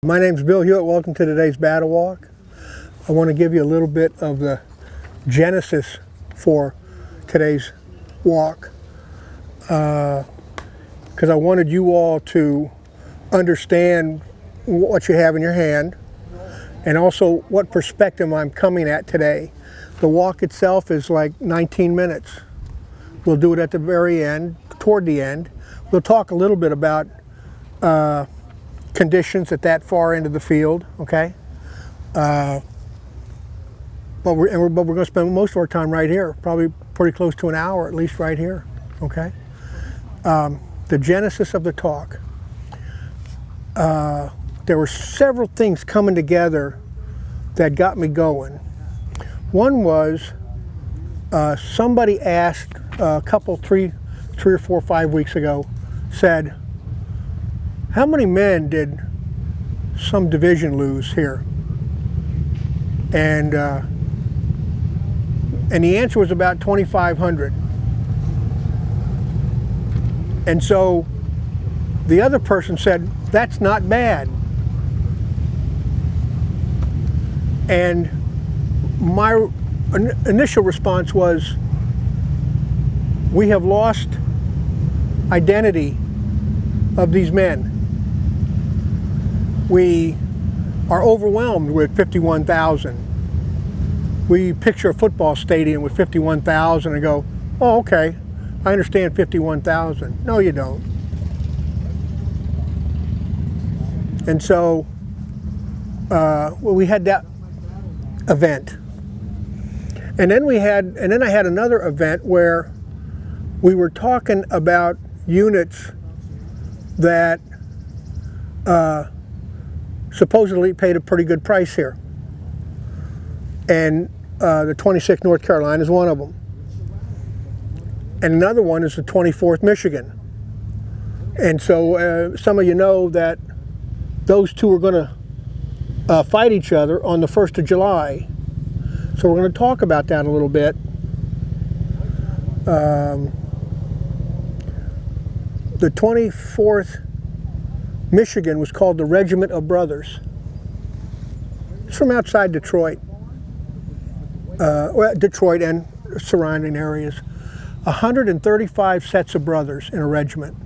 My name's Bill Hewitt. Welcome to today's Battle Walk. I want to give you a little bit of the genesis for today's walk because I wanted you all to understand what you have in your hand and also what perspective I'm coming at today. The walk itself is like 19 minutes. We'll do it at the very end, toward the end. We'll talk a little bit about conditions at that far end of the field, okay? But we're going to spend most of our time right here, probably pretty close to an hour at least right here, okay? The genesis of the talk. There were several things coming together that got me going. One was somebody asked a couple, three or four, 5 weeks ago, said, how many men did some division lose here? And the answer was about 2,500. And so the other person said, that's not bad. And my initial response was, we have lost identity of these men. We are overwhelmed with 51,000. We picture a football stadium with 51,000 and go, oh, okay, I understand 51,000. No, you don't. And so we had that event. And then I had another event where we were talking about units that supposedly paid a pretty good price here. And the 26th North Carolina is one of them. And another one is the 24th Michigan. And so some of you know that those two are going to fight each other on the 1st of July. So we're going to talk about that a little bit. The 24th Michigan was called the Regiment of Brothers. It's from outside Detroit. Detroit and surrounding areas. 135 sets of brothers in a regiment.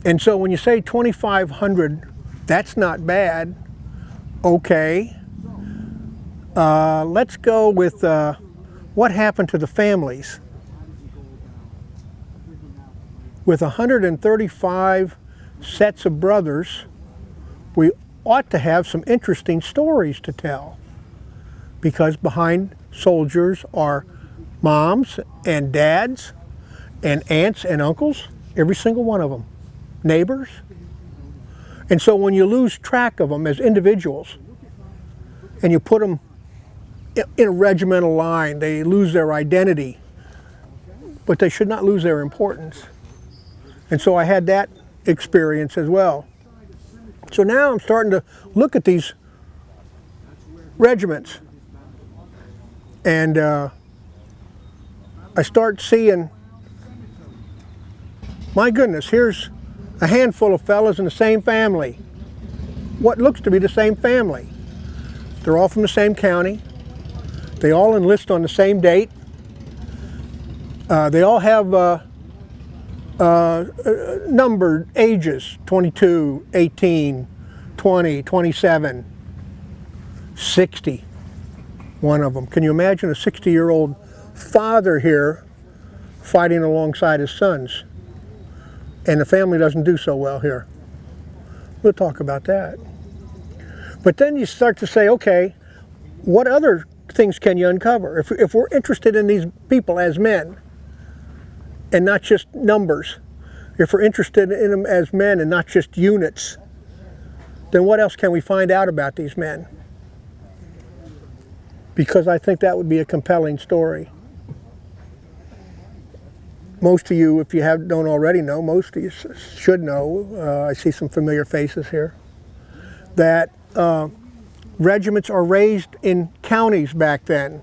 And so when you say 2,500, that's not bad. Okay. Let's go with what happened to the families. With 135 sets of brothers, we ought to have some interesting stories to tell, because behind soldiers are moms and dads and aunts and uncles, every single one of them, neighbors. And so when you lose track of them as individuals and you put them in a regimental line, they lose their identity, but they should not lose their importance. And so I had that experience as well. So now I'm starting to look at these regiments, and I start seeing, my goodness, here's a handful of fellas in the same family. What looks to be the same family. They're all from the same county. They all enlist on the same date. They all have numbered ages, 22, 18, 20, 27, 60, one of them. Can you imagine a 60-year-old father here fighting alongside his sons? And the family doesn't do so well here. We'll talk about that. But then you start to say, okay, what other things can you uncover? If we're interested in these people as men, and not just numbers, if we're interested in them as men and not just units, then what else can we find out about these men? Because I think that would be a compelling story. Most of you, if you don't already know, most of you should know, I see some familiar faces here, that regiments are raised in counties back then.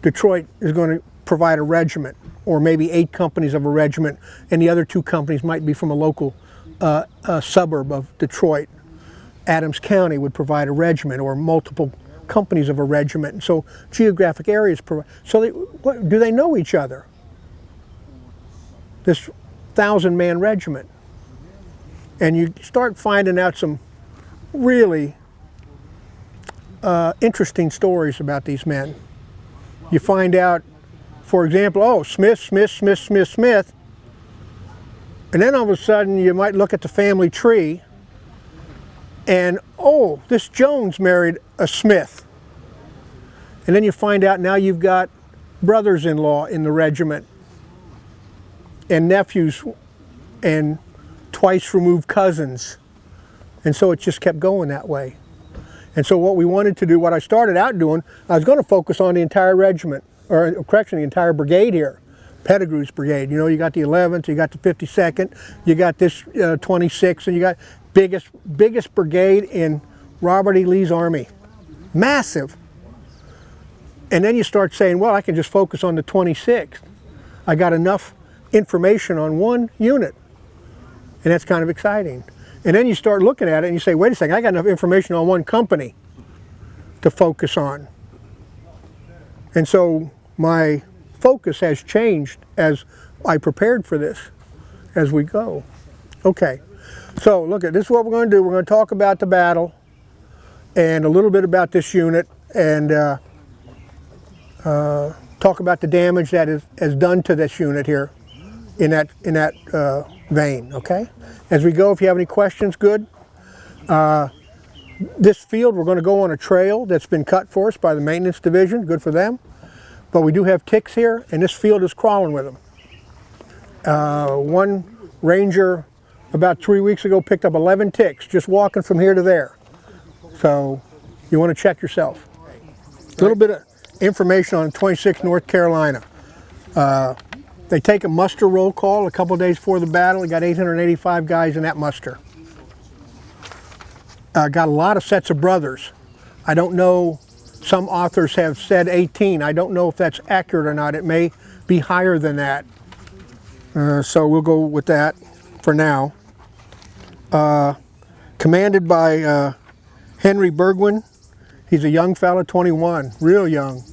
Detroit is going to provide a regiment, or maybe 8 companies of a regiment, and the other 2 companies might be from a local a suburb of Detroit. Adams County would provide a regiment, or multiple companies of a regiment. And so geographic areas provide. So do they know each other? This 1,000-man regiment. And you start finding out some really interesting stories about these men. You find out, for example, oh, Smith, Smith, Smith, Smith, Smith. And then all of a sudden you might look at the family tree and, oh, this Jones married a Smith. And then you find out now you've got brothers-in-law in the regiment and nephews and twice removed cousins. And so it just kept going that way. And so what we wanted to do, what I started out doing, I was going to focus on the entire regiment, or correction, the entire brigade here. Pettigrew's brigade. You know, you got the 11th, you got the 52nd, you got this 26th, and you got biggest brigade in Robert E. Lee's army. Massive. And then you start saying, well, I can just focus on the 26th. I got enough information on one unit. And that's kind of exciting. And then you start looking at it and you say, wait a second, I got enough information on one company to focus on. And so my focus has changed as I prepared for this as we go. Okay, so look, this is what we're going to do. We're going to talk about the battle and a little bit about this unit, and talk about the damage that is done to this unit here in that vein, okay? As we go, if you have any questions, good. This field, we're going to go on a trail that's been cut for us by the maintenance division, good for them. But we do have ticks here, and this field is crawling with them. One ranger about 3 weeks ago picked up 11 ticks just walking from here to there. So you want to check yourself. A little bit of information on 26 North Carolina. They take a muster roll call a couple days before the battle. They got 885 guys in that muster. Got a lot of sets of brothers. I don't know, some authors have said 18. I don't know if that's accurate or not. It may be higher than that. So we'll go with that for now. Commanded by Henry Burgwin. He's a young fella, 21, real young.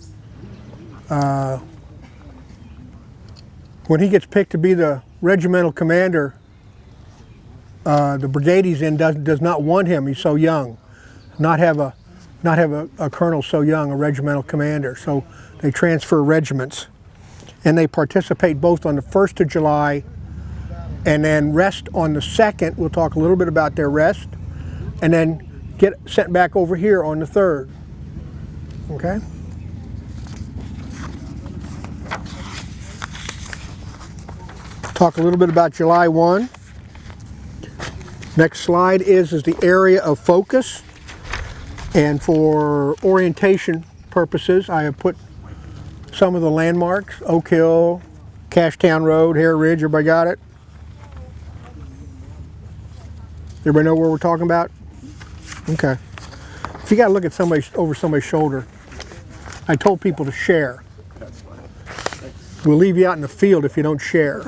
When he gets picked to be the regimental commander, the brigade he's in does not want him. He's so young. Not have a colonel so young, a regimental commander. So they transfer regiments, and they participate both on the 1st of July and then rest on the 2nd. We'll talk a little bit about their rest, and then get sent back over here on the 3rd. Okay. Talk a little bit about July 1. Next slide is the area of focus. And for orientation purposes, I have put some of the landmarks: Oak Hill, Cashtown Road, Hare Ridge. Everybody got it? Everybody know where we're talking about? Okay. If you got to look at somebody over somebody's shoulder, I told people to share. We'll leave you out in the field if you don't share.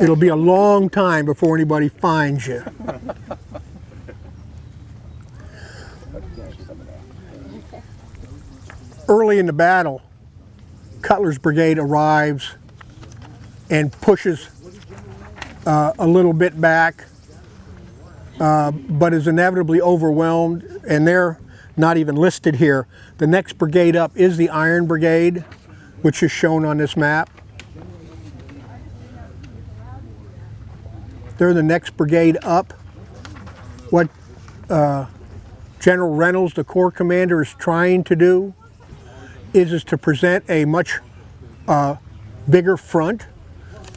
It'll be a long time before anybody finds you. Early in the battle, Cutler's brigade arrives and pushes a little bit back, but is inevitably overwhelmed, and they're not even listed here. The next brigade up is the Iron Brigade, which is shown on this map. They're the next brigade up. What General Reynolds, the Corps commander, is trying to do is to present a much bigger front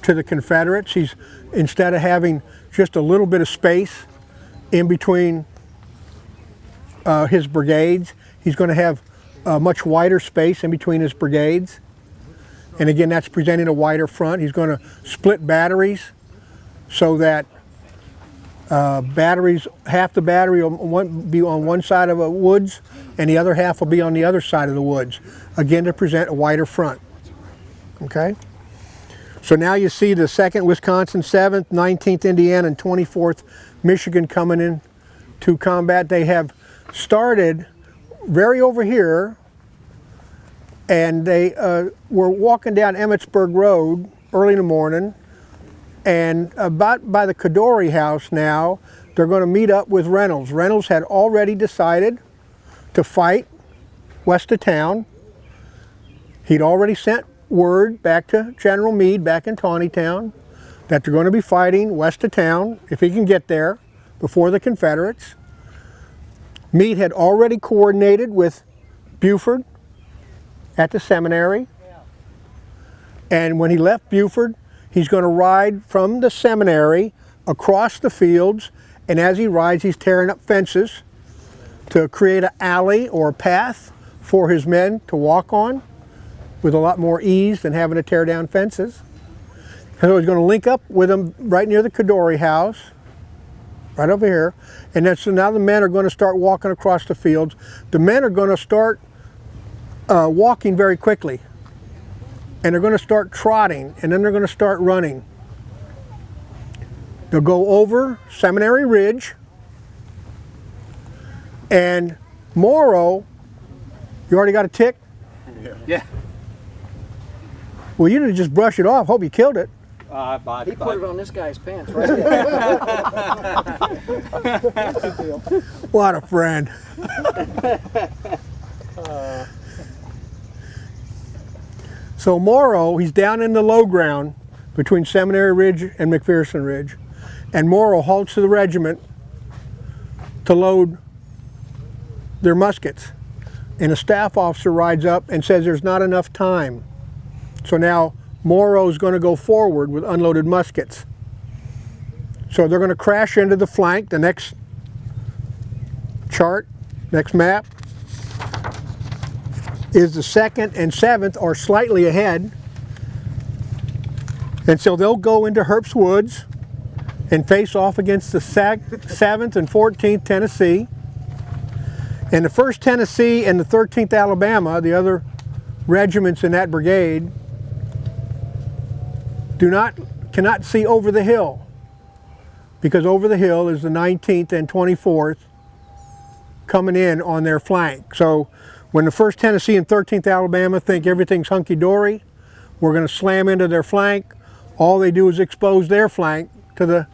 to the Confederates. He's, instead of having just a little bit of space in between his brigades, he's going to have a much wider space in between his brigades. And again, that's presenting a wider front. He's going to split batteries so that half the battery will be on one side of the woods and the other half will be on the other side of the woods. Again, to present a wider front. Okay? So now you see the 2nd Wisconsin, 7th, 19th Indiana, and 24th Michigan coming in to combat. They have started very over here, and they were walking down Emmitsburg Road early in the morning, and about by the Kadori house now, they're going to meet up with Reynolds. Reynolds had already decided to fight west of town. He'd already sent word back to General Meade back in Taneytown that they're going to be fighting west of town if he can get there before the Confederates. Meade had already coordinated with Buford at the seminary, and when he left Buford, he's going to ride from the seminary across the fields, and as he rides, he's tearing up fences to create an alley or a path for his men to walk on with a lot more ease than having to tear down fences. So he's going to link up with them right near the Kadori house, right over here. And then so now the men are going to start walking across the fields. The men are going to start walking very quickly. And they're going to start trotting, and then they're going to start running. They'll go over Seminary Ridge, and Morrow, you already got a tick? Yeah. Well, you didn't just brush it off. Hope you killed it. He put it on this guy's pants right there. What a friend. So Morrow, he's down in the low ground between Seminary Ridge and McPherson Ridge. And Morrow halts the regiment to load their muskets. And a staff officer rides up and says there's not enough time. So now Morrow's going to go forward with unloaded muskets. So they're going to crash into the flank. The next chart, next map, is the 2nd and 7th are slightly ahead. And so they'll go into Herbst Woods and face off against the 7th and 14th Tennessee. And the 1st Tennessee and the 13th Alabama, the other regiments in that brigade, cannot see over the hill, because over the hill is the 19th and 24th coming in on their flank. So when the 1st Tennessee and 13th Alabama think everything's hunky-dory, we're going to slam into their flank. All they do is expose their flank to the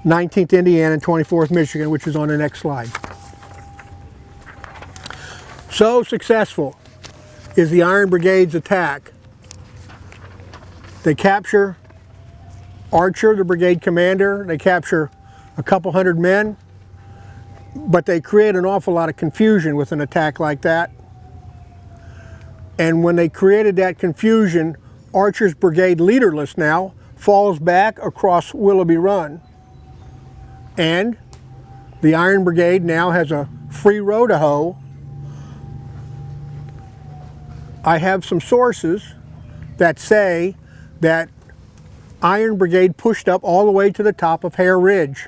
19th Indiana and 24th Michigan, which is on the next slide. So successful is the Iron Brigade's attack. They capture Archer, the brigade commander. They capture a couple hundred men, but they create an awful lot of confusion with an attack like that. And when they created that confusion, Archer's brigade, leaderless now, falls back across Willoughby Run. And the Iron Brigade now has a free road to hoe. I have some sources that say that Iron Brigade pushed up all the way to the top of Hare Ridge.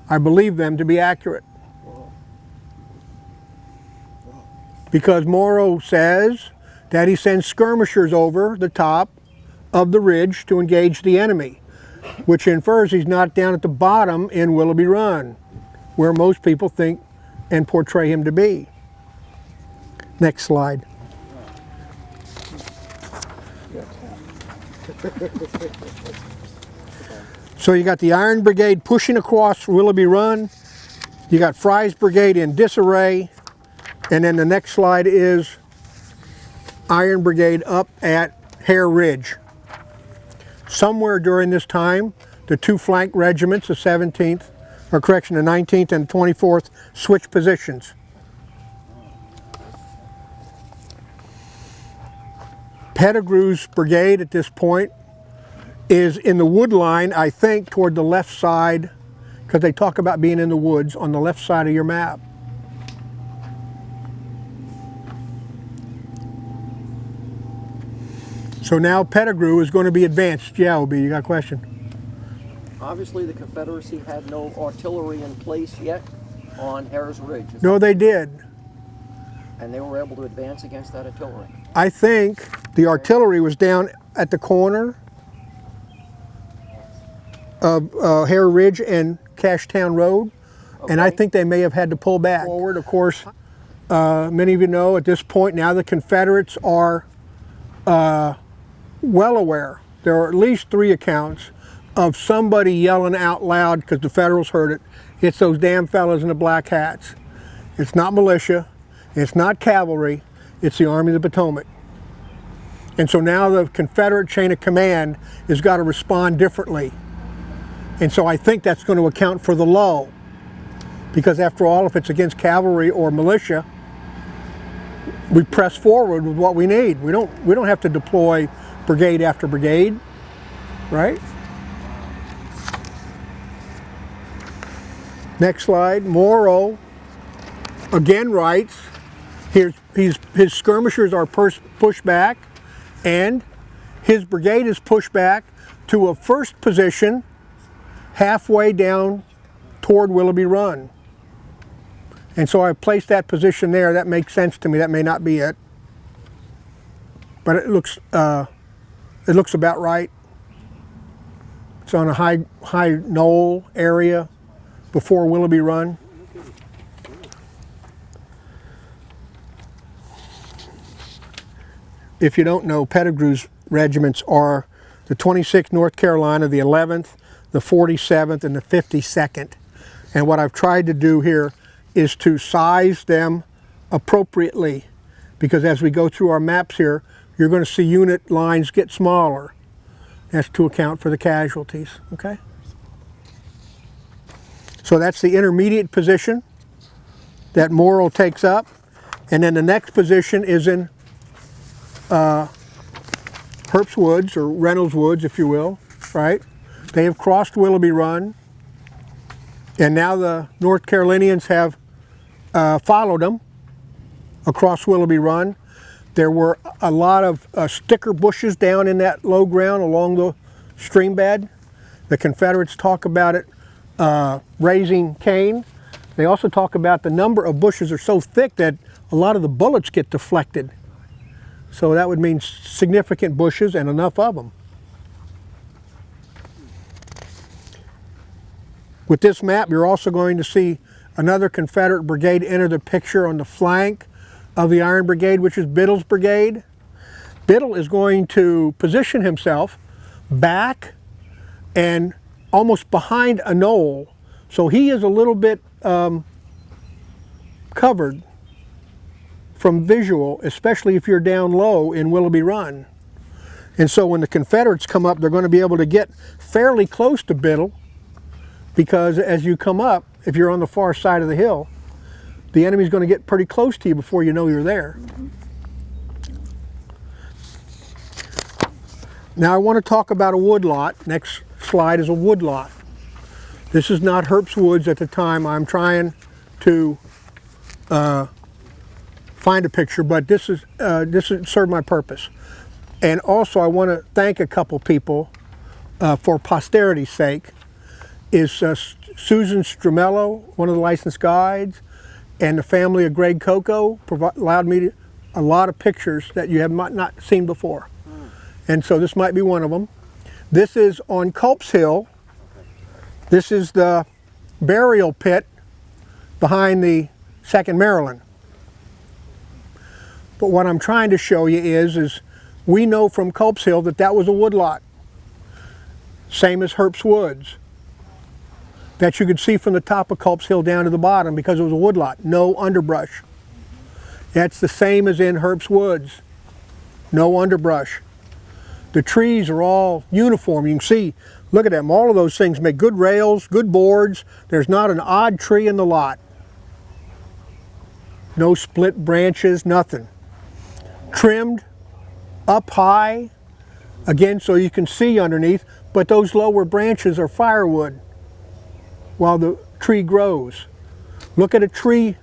I believe them to be accurate. Because Morrow says that he sends skirmishers over the top of the ridge to engage the enemy, which infers he's not down at the bottom in Willoughby Run, where most people think and portray him to be. Next slide. So you got the Iron Brigade pushing across Willoughby Run. You got Fry's Brigade in disarray. And then the next slide is Iron Brigade up at Hare Ridge. Somewhere during this time, the two flank regiments, the 17th, or correction, the 19th and 24th, switch positions. Pettigrew's brigade at this point is in the wood line, I think, toward the left side, because they talk about being in the woods on the left side of your map. So now Pettigrew is going to be advanced. Yeah, OB, you got a question? Obviously, the Confederacy had no artillery in place yet on Hare's Ridge. No, they did. And they were able to advance against that artillery. I think the artillery was down at the corner of Hare Ridge and Cashtown Road, and I think they may have had to pull back. Forward, of course, many of you know at this point now the Confederates are well aware. There are at least 3 accounts of somebody yelling out loud because the Federals heard it. It's those damn fellas in the black hats. It's not militia, it's not cavalry, it's the Army of the Potomac. And so now the Confederate chain of command has got to respond differently. And so I think that's going to account for the lull. Because after all, if it's against cavalry or militia, we press forward with what we need. We don't have to deploy brigade after brigade, right? Next slide. Morrow again writes, his skirmishers are pushed back, and his brigade is pushed back to a first position halfway down toward Willoughby Run. And so I placed that position there. That makes sense to me. That may not be it, but it looks about right. It's on a high knoll area before Willoughby Run. If you don't know, Pettigrew's regiments are the 26th North Carolina, the 11th, the 47th, and the 52nd. And what I've tried to do here is to size them appropriately, because as we go through our maps here, you're going to see unit lines get smaller. That's to account for the casualties, okay? So that's the intermediate position that Morrill takes up. And then the next position is in Hearp's Woods, or Reynolds Woods, if you will, right? They have crossed Willoughby Run, and now the North Carolinians have followed them across Willoughby Run. There were a lot of sticker bushes down in that low ground along the stream bed. The Confederates talk about it raising Cain. They also talk about the number of bushes are so thick that a lot of the bullets get deflected. So that would mean significant bushes and enough of them. With this map, you're also going to see another Confederate brigade enter the picture on the flank of the Iron Brigade, which is Biddle's brigade. Biddle is going to position himself back and almost behind a knoll. So he is a little bit covered from visual, especially if you're down low in Willoughby Run. And so when the Confederates come up, they're going to be able to get fairly close to Biddle, because as you come up, if you're on the far side of the hill, the enemy's going to get pretty close to you before you know you're there. Now I want to talk about a woodlot. Next slide is a woodlot. This is not Hearp's Woods at the time. I'm trying to find a picture, but this served my purpose. And also I want to thank a couple people for posterity's sake. Is Susan Stramello, one of the licensed guides, and the family of Greg Coco allowed me a lot of pictures that you have not seen before. And so this might be one of them. This is on Culp's Hill. This is the burial pit behind the 2nd Maryland. But what I'm trying to show you is we know from Culp's Hill that that was a woodlot. Same as Hearp's Woods. That you could see from the top of Culp's Hill down to the bottom because it was a woodlot, no underbrush. That's the same as in Hearp's Woods, no underbrush. The trees are all uniform. You can see, look at them, all of those things make good rails, good boards. There's not an odd tree in the lot. No split branches, nothing. Trimmed up high, again, so you can see underneath, but those lower branches are firewood while the tree grows. Look at a tree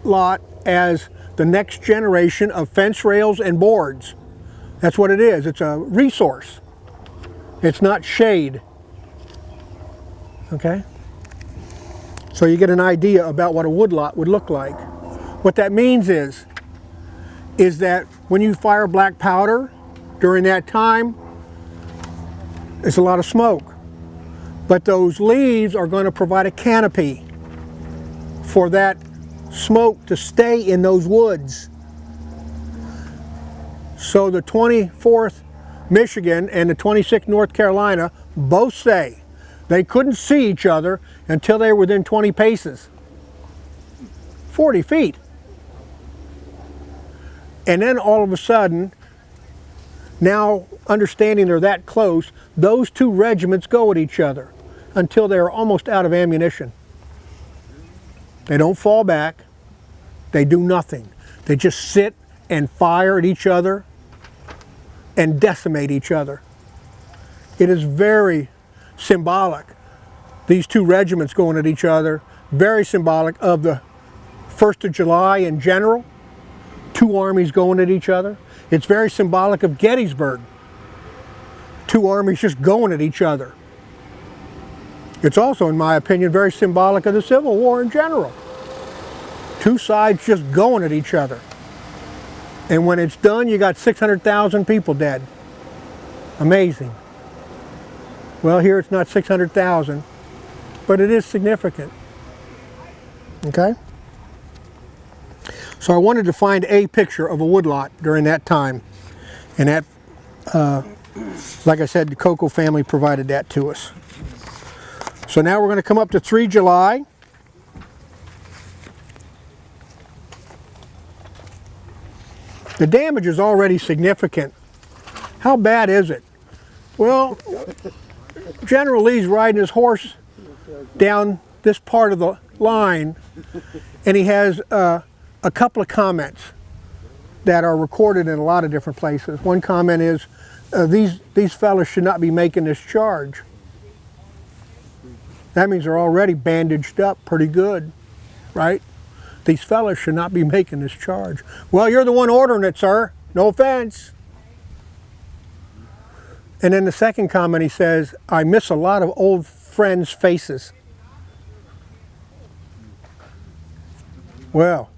lot as the next generation of fence rails and boards. That's what it is. It's a resource. It's not shade. Okay? So you get an idea about what a woodlot would look like. What that means is that when you fire black powder during that time, it's a lot of smoke. But those leaves are going to provide a canopy for that smoke to stay in those woods. So the 24th Michigan and the 26th North Carolina both say they couldn't see each other until they were within 20 paces. 40 feet. And then all of a sudden, now understanding they're that close, those two regiments go at each other until they're almost out of ammunition. They don't fall back. They do nothing. They just sit and fire at each other and decimate each other. It is very symbolic. These two regiments going at each other, very symbolic of the 1st of July in general. Two armies going at each other. It's very symbolic of Gettysburg. Two armies just going at each other. It's also, in my opinion, very symbolic of the Civil War in general. Two sides just going at each other. And when it's done, you got 600,000 people dead. Amazing. Well, here it's not 600,000, but it is significant. Okay? So I wanted to find a picture of a woodlot during that time. And that, like I said, the Coco family provided that to us. So now we're going to come up to 3 July. The damage is already significant. How bad is it? Well, General Lee's riding his horse down this part of the line, and he has a couple of comments that are recorded in a lot of different places. One comment is, these fellas should not be making this charge. That means they're already bandaged up pretty good, right? These fellas should not be making this charge. Well, you're the one ordering it, sir. No offense. And then the second comment, he says, I miss a lot of old friends' faces. Well,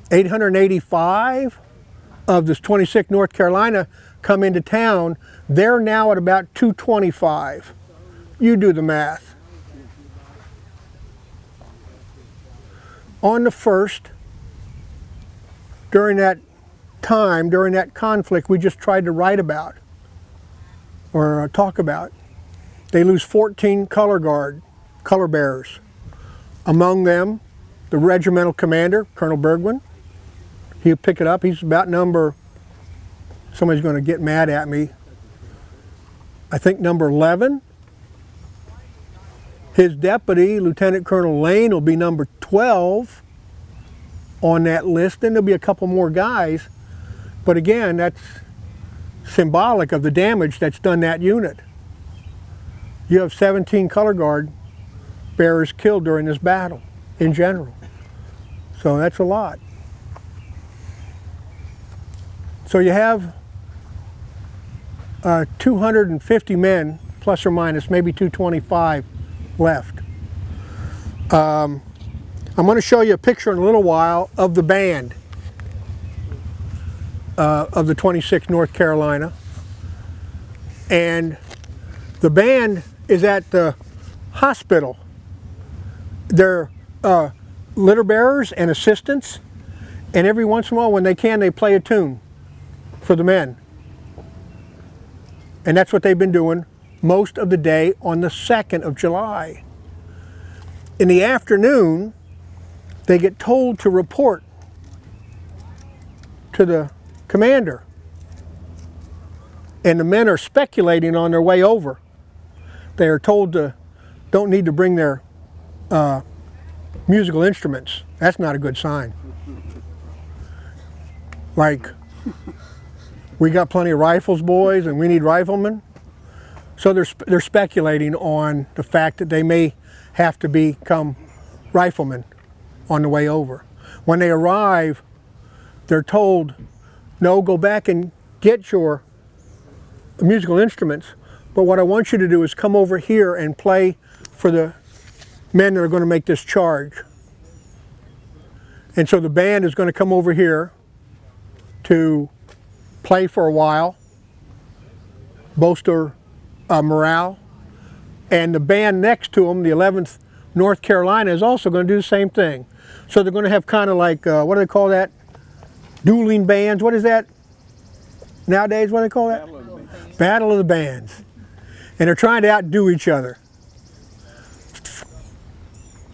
885 of this 26th North Carolina come into town. They're now at about 225. You do the math. On the 1st, during that time, during that conflict we just tried to write about or talk about, they lose 14 color bearers. Among them, the regimental commander, Colonel Bergwin. He'll pick it up. He's about number, somebody's going to get mad at me, I think number 11. His deputy, Lieutenant Colonel Lane, will be number 12 on that list. Then there'll be a couple more guys. But again, that's symbolic of the damage that's done that unit. You have 17 color guard bearers killed during this battle in general. So that's a lot. So you have 250 men, plus or minus, maybe 225 left. I'm going to show you a picture in a little while of the band of the 26th North Carolina. And the band is at the hospital. They're litter bearers and assistants, and every once in a while when they can, they play a tune for the men. And that's what they've been doing most of the day on the 2nd of July. In the afternoon, they get told to report to the commander. And the men are speculating on their way over. They are told to don't need to bring their musical instruments. That's not a good sign. Like, we got plenty of rifles, boys, and we need riflemen. So they're speculating on the fact that they may have to become riflemen on the way over. When they arrive, they're told, no, go back and get your musical instruments, but what I want you to do is come over here and play for the men that are going to make this charge. And so the band is going to come over here to play for a while, bolster morale, and the band next to them, the 11th North Carolina, is also going to do the same thing. So they're going to have kind of like, what do they call that? Dueling bands. What is that? Nowadays, what do they call that? Battle of the Bands. And they're trying to outdo each other.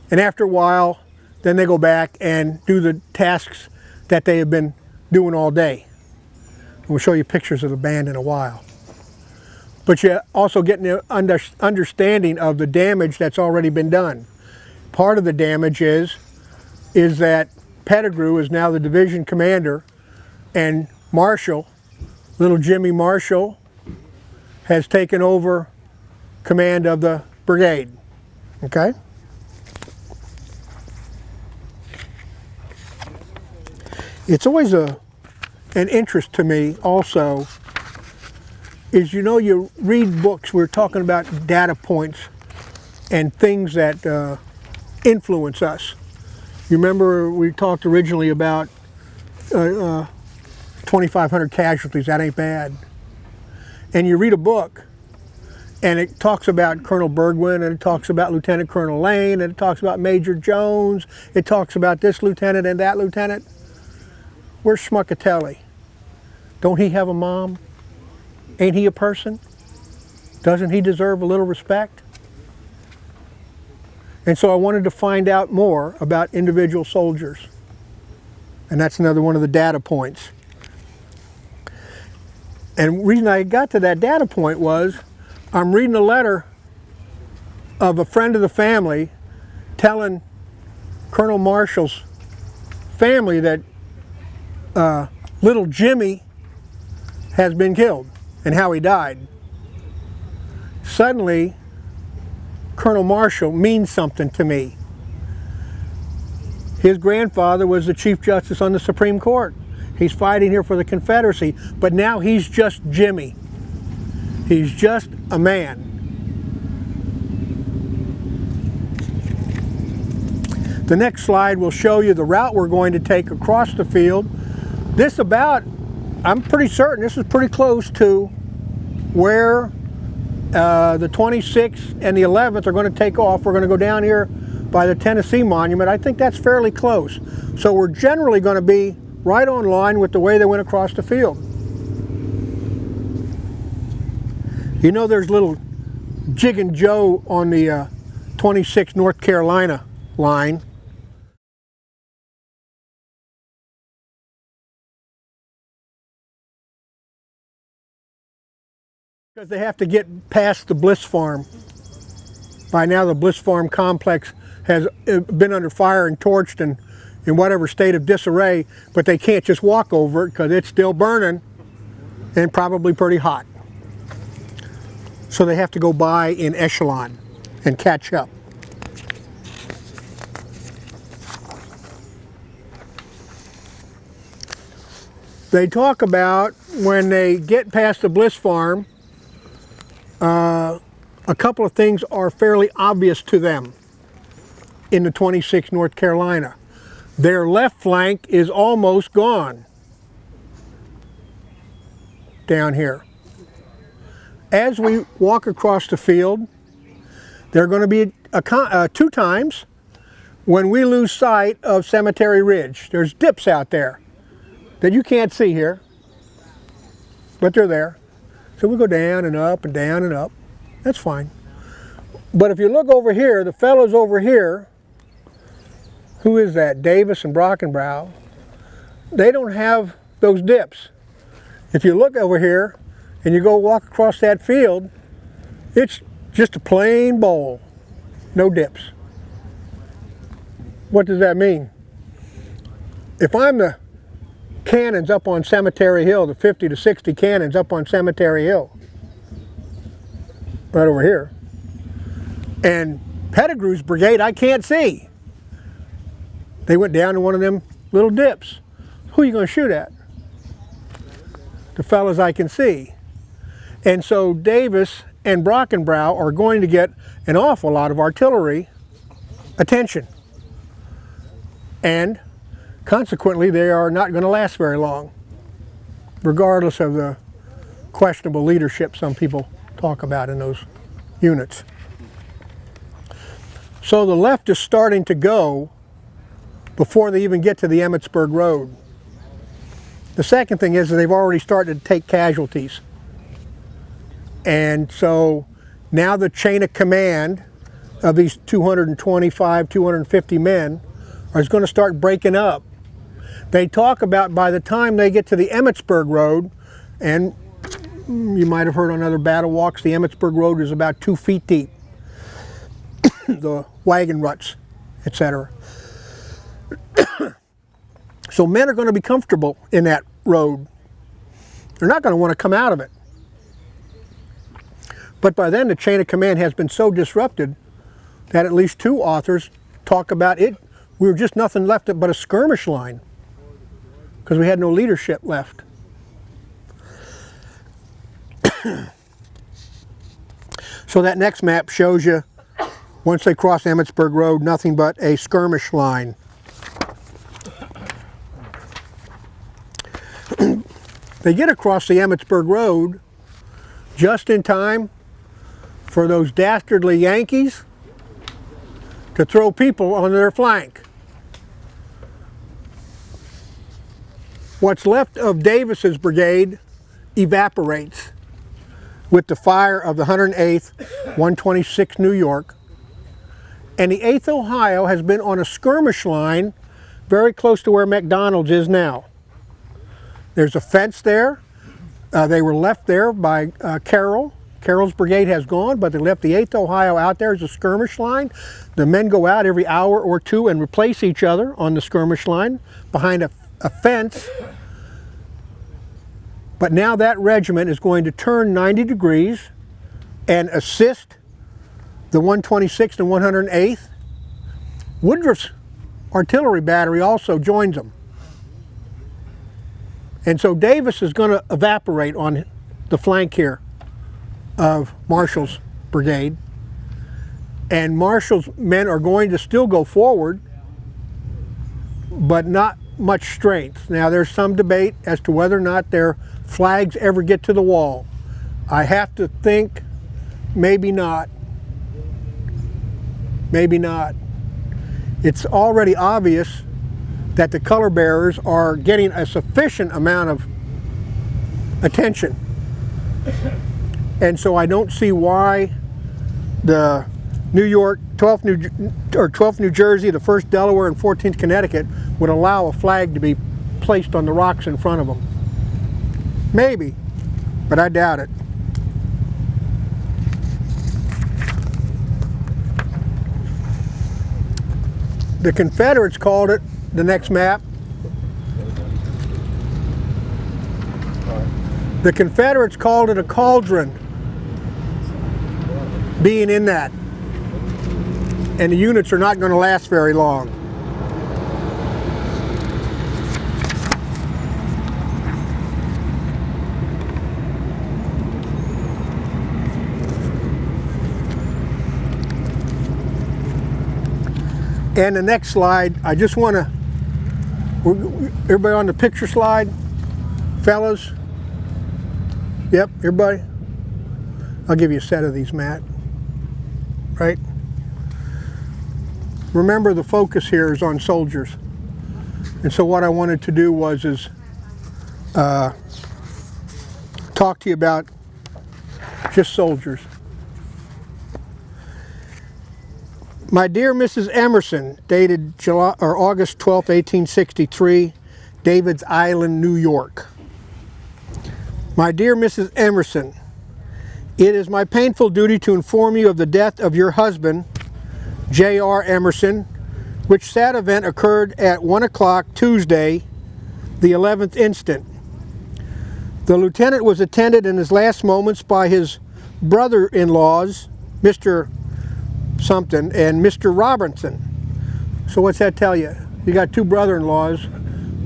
And after a while, then they go back and do the tasks that they have been doing all day. And we'll show you pictures of the band in a while. But you also get an understanding of the damage that's already been done. Part of the damage is that Pettigrew is now the division commander, and Marshall, little Jimmy Marshall, has taken over command of the brigade. Okay? It's always an interest to me also is, you know, you read books, we're talking about data points and things that influence us. You remember we talked originally about 2,500 casualties, that ain't bad. And you read a book and it talks about Colonel Burgwin, and it talks about Lieutenant Colonel Lane, and it talks about Major Jones, it talks about this lieutenant and that lieutenant. Where's Schmuckatelli? Don't he have a mom? Ain't he a person? Doesn't he deserve a little respect? And so I wanted to find out more about individual soldiers. And that's another one of the data points. And the reason I got to that data point was I'm reading a letter of a friend of the family telling Colonel Marshall's family that little Jimmy has been killed and how he died. Suddenly, Colonel Marshall means something to me. His grandfather was the Chief Justice on the Supreme Court. He's fighting here for the Confederacy, but now he's just Jimmy. He's just a man. The next slide will show you the route we're going to take across the field. This I'm pretty certain this is pretty close to where the 26th and the 11th are going to take off. We're going to go down here by the Tennessee Monument. I think that's fairly close. So we're generally going to be right on line with the way they went across the field. You know, there's little Jig and Joe on the 26th North Carolina line. Because they have to get past the Bliss Farm. By now the Bliss Farm complex has been under fire and torched and in whatever state of disarray, but they can't just walk over it because it's still burning and probably pretty hot. So they have to go by in echelon and catch up. They talk about when they get past the Bliss Farm, a couple of things are fairly obvious to them in the 26th North Carolina. Their left flank is almost gone down here. As we walk across the field, there are going to be two times when we lose sight of Cemetery Ridge. There's dips out there that you can't see here, but they're there. So we go down and up and down and up. That's fine. But if you look over here, the fellows over here, who is that? Davis and Brockenbrough, they don't have those dips. If you look over here and you go walk across that field, it's just a plain bowl, no dips. What does that mean? If I'm the cannons up on Cemetery Hill, the 50 to 60 cannons up on Cemetery Hill, right over here, and Pettigrew's brigade I can't see. They went down to one of them little dips. Who are you going to shoot at? The fellas I can see. And so Davis and Brockenbrough are going to get an awful lot of artillery attention. And consequently, they are not going to last very long. regardless of the questionable leadership some people talk about in those units. So the left is starting to go before they even get to the Emmitsburg Road. The second thing is that they've already started to take casualties. And so now the chain of command of these 225, 250 men is going to start breaking up. They talk about by the time they get to the Emmitsburg Road, and you might have heard on other battle walks, the Emmitsburg Road is about 2 feet deep. The wagon ruts, etc. So men are going to be comfortable in that road. They're not going to want to come out of it. But by then the chain of command has been so disrupted that at least 2 authors talk about it. We were just nothing left but a skirmish line because we had no leadership left. So that next map shows you, once they cross Emmitsburg Road, nothing but a skirmish line. They get across the Emmitsburg Road just in time for those dastardly Yankees to throw people on their flank. What's left of Davis's brigade evaporates with the fire of the 108th, 126th New York, and the 8th Ohio has been on a skirmish line very close to where McDonald's is now. There's a fence there. They were left there by Carroll. Carroll's brigade has gone, but they left the 8th Ohio out there as a skirmish line. The men go out every hour or two and replace each other on the skirmish line behind a fence. But now that regiment is going to turn 90 degrees and assist the 126th and 108th. Woodruff's artillery battery also joins them. And so Davis is going to evaporate on the flank here of Marshall's brigade. And Marshall's men are going to still go forward, but not much strength. Now there's some debate as to whether or not their flags ever get to the wall. I have to think maybe not. Maybe not. It's already obvious that the color bearers are getting a sufficient amount of attention. And so I don't see why the New York, 12th New Jersey, the 1st Delaware, and 14th Connecticut would allow a flag to be placed on the rocks in front of them. Maybe, but I doubt it. The Confederates called it, the next map, the Confederates called it a cauldron, being in that. And the units are not going to last very long. And the next slide, I just want to, everybody on the picture slide, fellas? Yep, everybody? I'll give you a set of these, Matt. Right? Remember, the focus here is on soldiers. And so what I wanted to do was talk to you about just soldiers. My dear Mrs. Emerson, dated August 12, 1863, David's Island, New York. My dear Mrs. Emerson, it is my painful duty to inform you of the death of your husband, J.R. Emerson, which sad event occurred at 1 o'clock Tuesday, the 11th instant. The lieutenant was attended in his last moments by his brother-in-laws, Mr. Something and Mr. Robinson. So what's that tell you? You got 2 brother-in-laws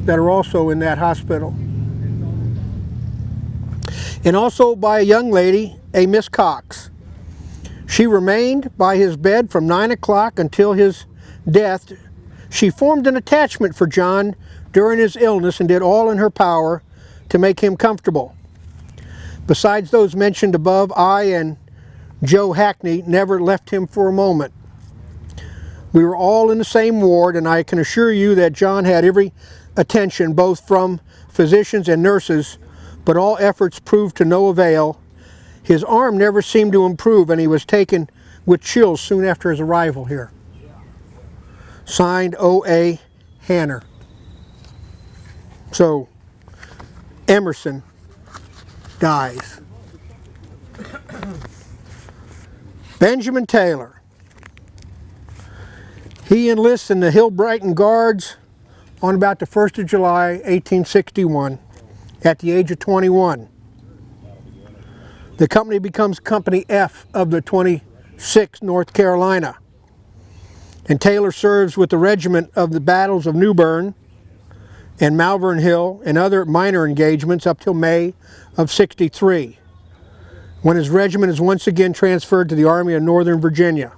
that are also in that hospital. And also by a young lady, a Miss Cox. She remained by his bed from 9 o'clock until his death. She formed an attachment for John during his illness and did all in her power to make him comfortable. Besides those mentioned above, I and Joe Hackney never left him for a moment. We were all in the same ward, and I can assure you that John had every attention both from physicians and nurses, but all efforts proved to no avail. His arm never seemed to improve, and he was taken with chills soon after his arrival here. Signed O.A. Hanner. So, Emerson dies. Benjamin Taylor. He enlists in the Hill Brighton Guards on about the 1st of July, 1861, at the age of 21. The company becomes Company F of the 26th North Carolina. And Taylor serves with the regiment of the battles of New Bern and Malvern Hill and other minor engagements up till May of '63, when his regiment is once again transferred to the Army of Northern Virginia.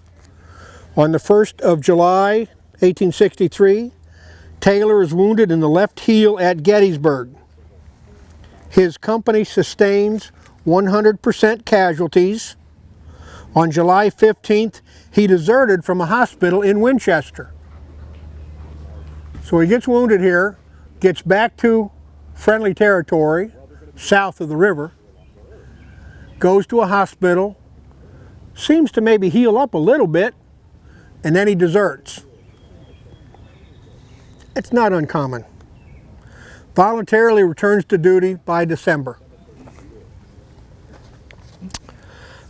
On the 1st of July, 1863, Taylor is wounded in the left heel at Gettysburg. His company sustains 100% casualties. On July 15th, he deserted from a hospital in Winchester. So he gets wounded here, gets back to friendly territory, south of the river, goes to a hospital, seems to maybe heal up a little bit, and then he deserts. It's not uncommon. Voluntarily returns to duty by December.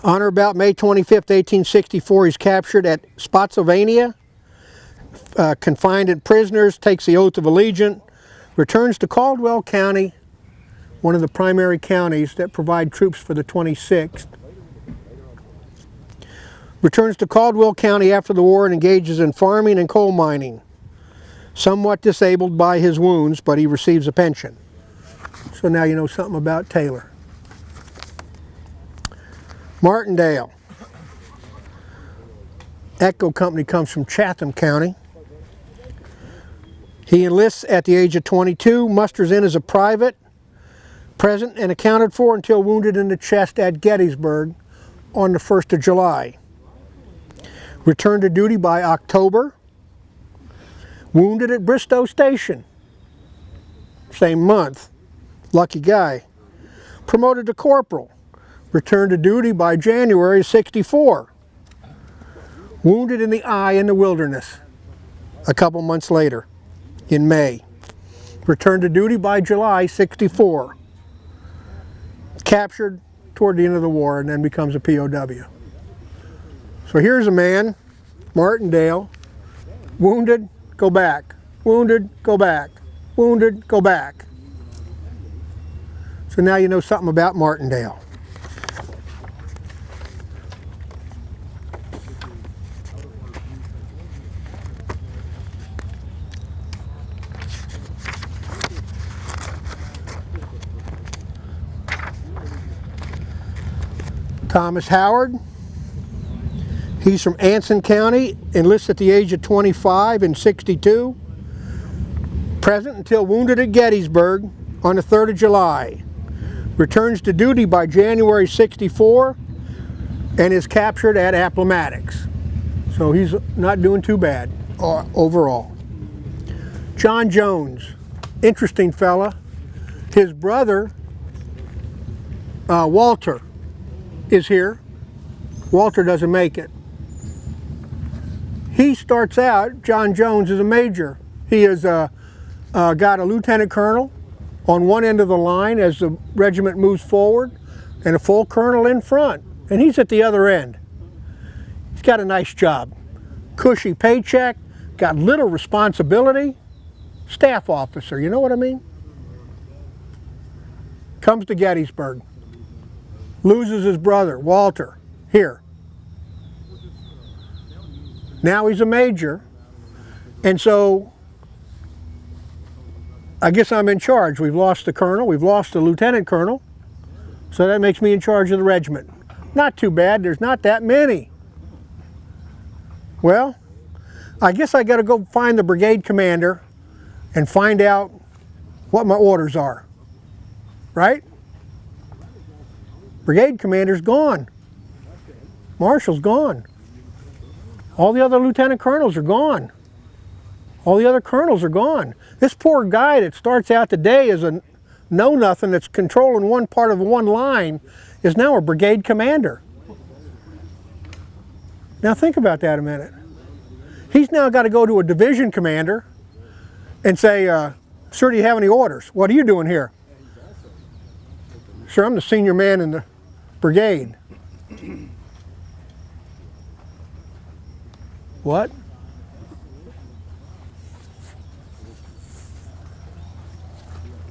On or about May 25th, 1864, he's captured at Spotsylvania, confined as prisoners, takes the oath of allegiance, returns to Caldwell County, one of the primary counties that provide troops for the 26th. Returns to Caldwell County after the war and engages in farming and coal mining. Somewhat disabled by his wounds, but he receives a pension. So now you know something about Taylor. Martindale. Echo Company comes from Chatham County. He enlists at the age of 22, musters in as a private, present and accounted for until wounded in the chest at Gettysburg on the 1st of July. Returned to duty by October. Wounded at Bristow Station, same month. Lucky guy. Promoted to corporal. Returned to duty by January '64. Wounded in the eye in the wilderness a couple months later, in May. Returned to duty by July '64. Captured toward the end of the war and then becomes a POW. So here's a man, Martindale, wounded, go back, wounded, go back, wounded, go back. So now you know something about Martindale. Thomas Howard. He's from Anson County, enlists at the age of 25 in '62. Present until wounded at Gettysburg on the 3rd of July. Returns to duty by January '64 and is captured at Appomattox. So he's not doing too bad overall. John Jones, interesting fella. His brother, Walter, is here. Walter doesn't make it. He starts out, John Jones is a major. He has got a lieutenant colonel on one end of the line as the regiment moves forward and a full colonel in front. And he's at the other end. He's got a nice job. Cushy paycheck, got little responsibility. Staff officer, you know what I mean? Comes to Gettysburg. Loses his brother, Walter, here. Now he's a major, and so I guess I'm in charge. We've lost the colonel, we've lost the lieutenant colonel, so that makes me in charge of the regiment. Not too bad, there's not that many. Well, I guess I gotta go find the brigade commander and find out what my orders are. right? Brigade commander's gone. Marshal's gone. All the other lieutenant colonels are gone. All the other colonels are gone. This poor guy that starts out the day as a know-nothing that's controlling one part of one line is now a brigade commander. Now think about that a minute. He's now got to go to a division commander and say, sir, do you have any orders? What are you doing here? Sir, I'm the senior man in the brigade. What?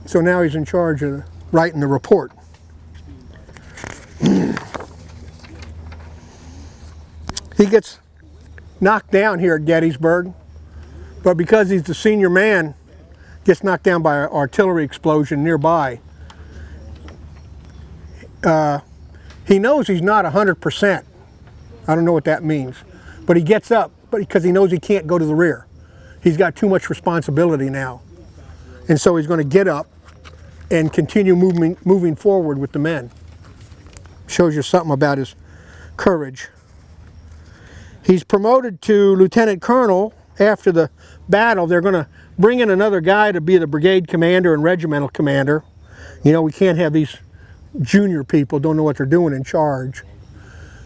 So now he's in charge of writing the report. He gets knocked down here at Gettysburg, but because he's the senior man, gets knocked down by an artillery explosion nearby. He knows he's not 100%. I don't know what that means, but he gets up, because he knows he can't go to the rear. He's got too much responsibility now, and so he's going to get up and continue moving forward with the men. Shows you something about his courage. He's promoted to lieutenant colonel after the battle. They're going to bring in another guy to be the brigade commander and regimental commander. You know, we can't have these junior people don't know what they're doing in charge.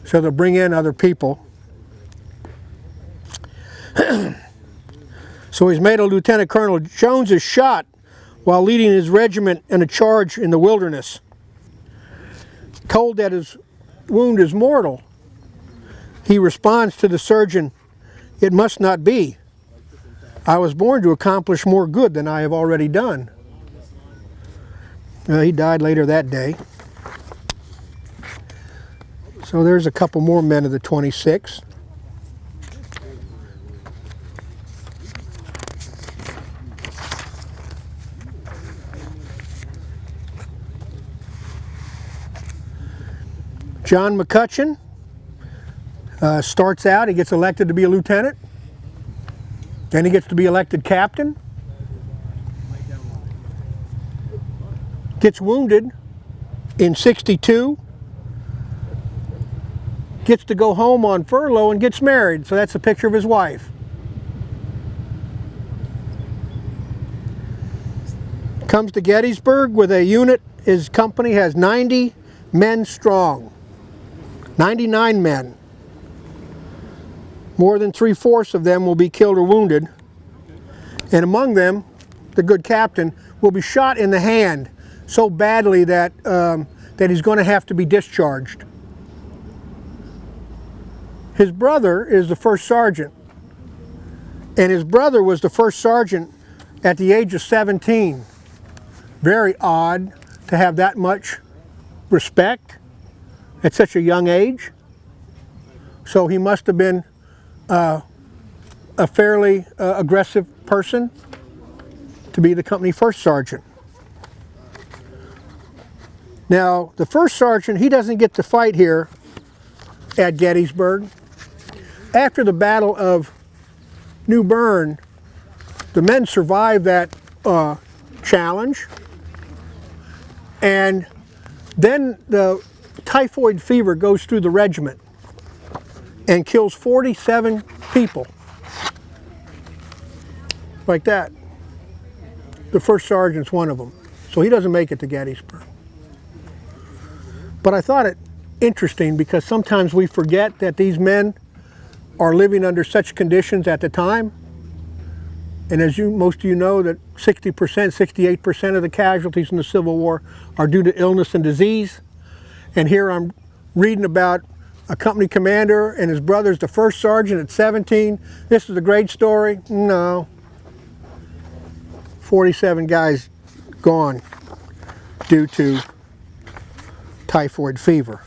So they'll bring in other people. So he's made a lieutenant colonel. Jones is shot while leading his regiment in a charge in the wilderness. Told that his wound is mortal, he responds to the surgeon, "It must not be. I was born to accomplish more good than I have already done." He died later that day. So there's a couple more men of the 26. John McCutcheon starts out, he gets elected to be a lieutenant, then he gets to be elected captain, gets wounded in '62, gets to go home on furlough and gets married, so that's a picture of his wife. Comes to Gettysburg with a unit, his company has 90 men strong. 99 men. More than 3/4 of them will be killed or wounded. And among them, the good captain will be shot in the hand so badly that, that he's going to have to be discharged. His brother is the first sergeant. And his brother was the first sergeant at the age of 17. Very odd to have that much respect at such a young age. So he must have been a fairly aggressive person to be the company first sergeant. Now, the first sergeant, he doesn't get to fight here at Gettysburg. After the Battle of New Bern, the men survived that challenge, and then the typhoid fever goes through the regiment and kills 47 people. Like that. The first sergeant's one of them. So he doesn't make it to Gettysburg. But I thought it interesting because sometimes we forget that these men are living under such conditions at the time. And as most of you know, that 60%, 68% of the casualties in the Civil War are due to illness and disease. And here I'm reading about a company commander and his brother's the first sergeant at 17. This is a great story. No. 47 guys gone due to typhoid fever.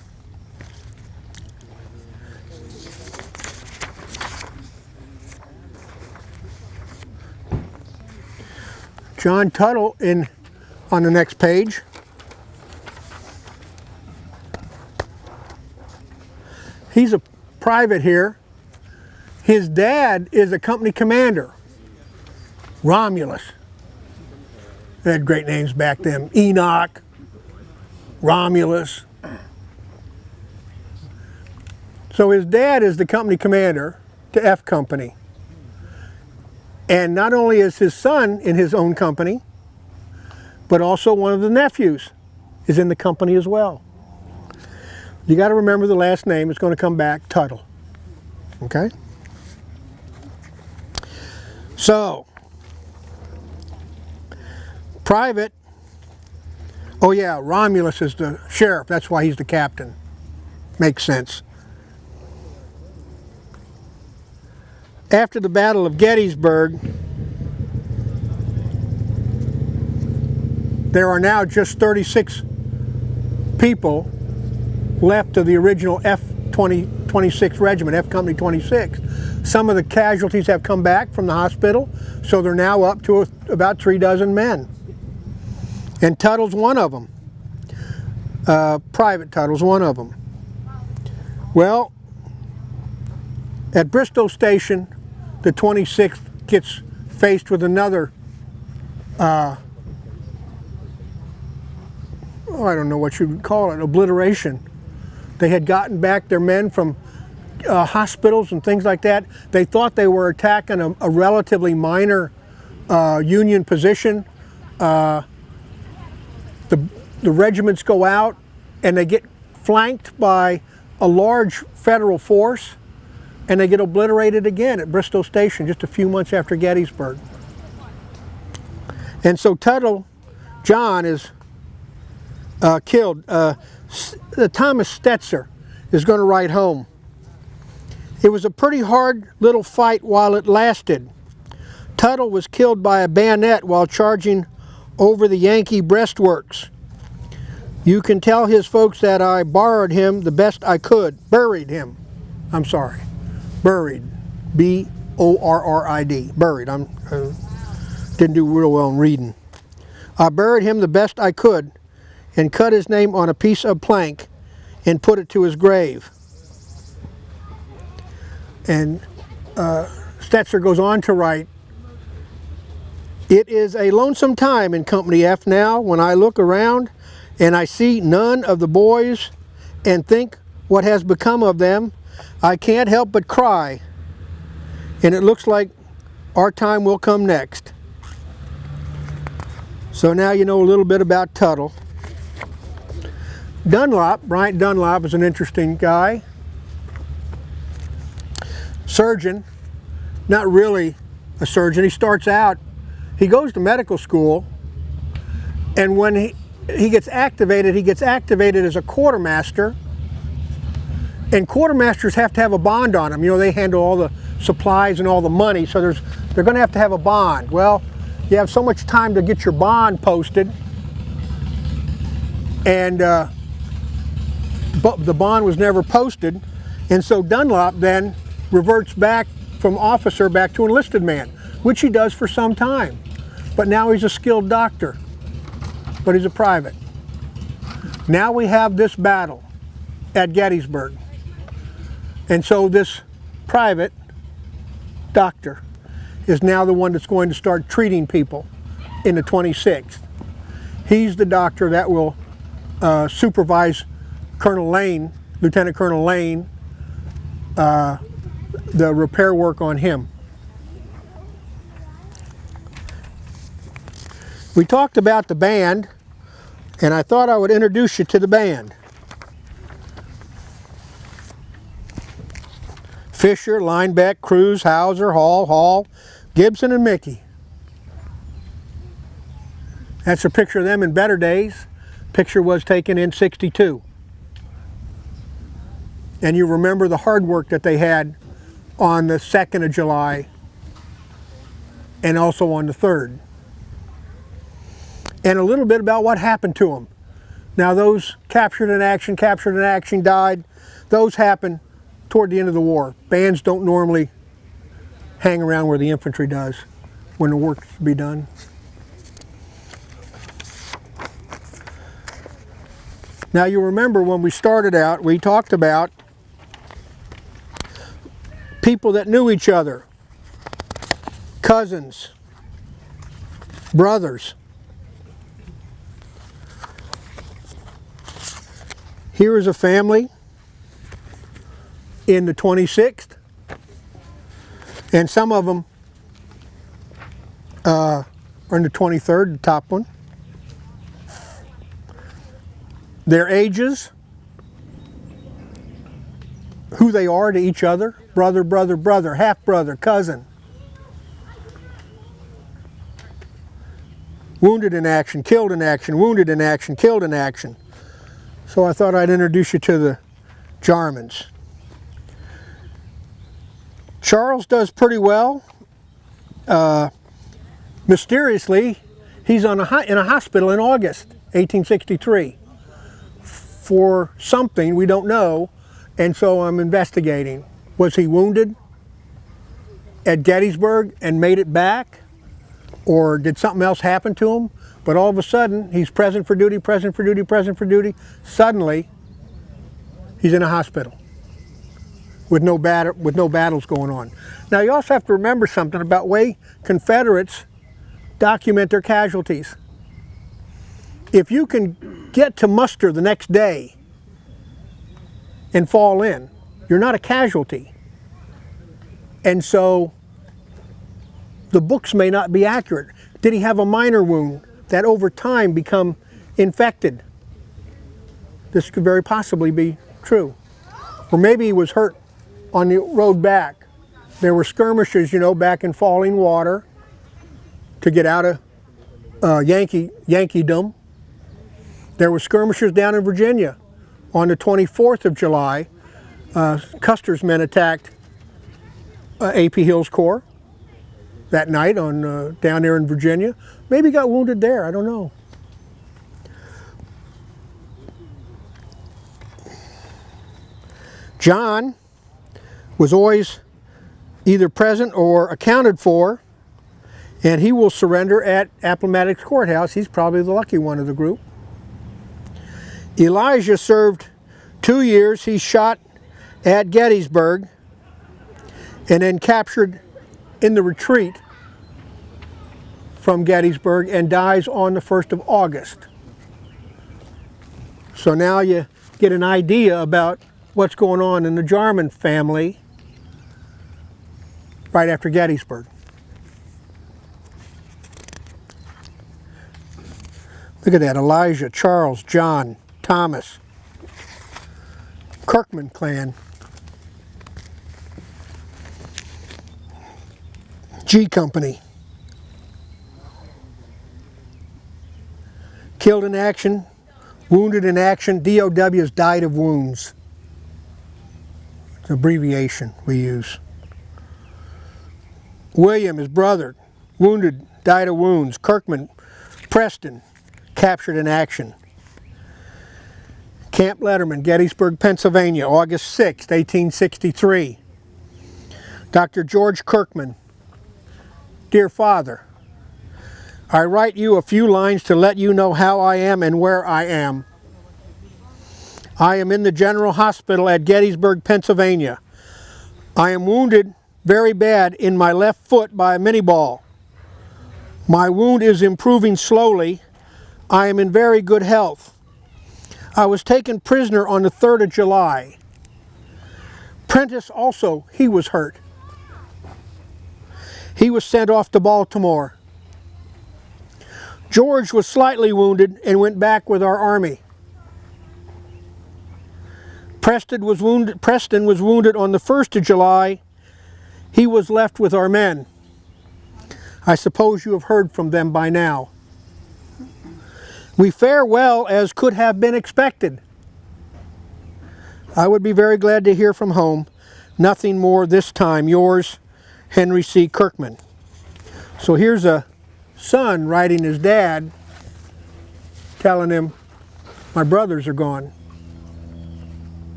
John Tuttle on the next page. He's a private here. His dad is a company commander. Romulus. They had great names back then. Enoch, Romulus. So his dad is the company commander to F Company. And not only is his son in his own company, but also one of the nephews is in the company as well. You got to remember the last name is going to come back, Tuttle. Okay? So, Private, oh yeah, Romulus is the sheriff, that's why he's the captain. Makes sense. After the Battle of Gettysburg, there are now just 36 people left of the original F-26 Regiment, F Company 26. Some of the casualties have come back from the hospital, so they're now up to about 36 men. And Tuttle's one of them. Private Tuttle's one of them. Well, at Bristow Station, the 26th gets faced with another, I don't know what you would call it, obliteration. They had gotten back their men from hospitals and things like that. They thought they were attacking a relatively minor Union position. The regiments go out and they get flanked by a large federal force, and they get obliterated again at Bristow Station just a few months after Gettysburg. And so Tuttle, John, is killed. Thomas Stetzer is going to write home. It was a pretty hard little fight while it lasted. Tuttle was killed by a bayonet while charging over the Yankee breastworks. You can tell his folks that I borrowed him the best I could. Buried him. I'm sorry. Buried. B-O-R-R-I-D. Buried. Didn't do real well in reading. I buried him the best I could and cut his name on a piece of plank and put it to his grave. And Stetzer goes on to write, it is a lonesome time in Company F now when I look around and I see none of the boys and think what has become of them. I can't help but cry, and it looks like our time will come next. So now you know a little bit about Tuttle. Dunlop, Bryant Dunlop, is an interesting guy. Surgeon, not really a surgeon. He starts out, he goes to medical school, and when he gets activated as a quartermaster. And quartermasters have to have a bond on them. You know, they handle all the supplies and all the money, so they're going to have a bond. Well, you have so much time to get your bond posted, and but the bond was never posted, and so Dunlop then reverts back from officer back to enlisted man, which he does for some time. But now he's a skilled doctor, but he's a private. Now we have this battle at Gettysburg. And so this private doctor is now the one that's going to start treating people in the 26th. He's the doctor that will supervise Colonel Lane, Lieutenant Colonel Lane, the repair work on him. We talked about the band, and I thought I would introduce you to the band. Fisher, Linebeck, Cruz, Hauser, Hall, Gibson, and Mickey. That's a picture of them in better days. Picture was taken in '62. And you remember the hard work that they had on the 2nd of July and also on the 3rd. And a little bit about what happened to them. Now those captured in action, died, those happened toward the end of the war. Bands don't normally hang around where the infantry does when the work's to be done. Now you remember when we started out, we talked about people that knew each other, cousins, brothers. Here is a family in the 26th, and some of them are in the 23rd, the top one. Their ages, who they are to each other, brother, brother, brother, half-brother, cousin. Wounded in action, killed in action, wounded in action, killed in action. So I thought I'd introduce you to the Germans. Charles does pretty well. Mysteriously, he's in a hospital in August 1863 for something we don't know, and so I'm investigating. Was he wounded at Gettysburg and made it back? Or did something else happen to him? But all of a sudden, he's present for duty, present for duty, present for duty. Suddenly, he's in a hospital with no battles going on. Now, you also have to remember something about the way Confederates document their casualties. If you can get to muster the next day and fall in, you're not a casualty. And so, the books may not be accurate. Did he have a minor wound that over time become infected? This could very possibly be true. Or maybe he was hurt on the road back. There were skirmishes, you know, back in Falling Water to get out of Yankeedom. There were skirmishes down in Virginia. On the 24th of July, Custer's men attacked A.P. Hill's Corps that night on down there in Virginia. Maybe he got wounded there, I don't know. John was always either present or accounted for, and he will surrender at Appomattox Courthouse. He's probably the lucky one of the group. Elijah served 2 years. He's shot at Gettysburg and then captured in the retreat from Gettysburg and dies on the 1st of August. So now you get an idea about what's going on in the German family right after Gettysburg. Look at that, Elijah, Charles, John, Thomas, Kirkman clan. G Company. Killed in action, wounded in action. DOWs died of wounds. It's an abbreviation we use. William, his brother, wounded, died of wounds. Kirkman, Preston, captured in action. Camp Letterman, Gettysburg, Pennsylvania, August 6, 1863. Dr. George Kirkman. Dear Father, I write you a few lines to let you know how I am and where I am. I am in the General Hospital at Gettysburg, Pennsylvania. I am wounded very bad in my left foot by a minie ball. My wound is improving slowly. I am in very good health. I was taken prisoner on the 3rd of July. Prentice also, he was hurt. He was sent off to Baltimore. George was slightly wounded and went back with our army. Preston was wounded on the 1st of July. He was left with our men. I suppose you have heard from them by now. We fare well as could have been expected. I would be very glad to hear from home. Nothing more this time. Yours, Henry C. Kirkman. So here's a son writing his dad, telling him, my brothers are gone.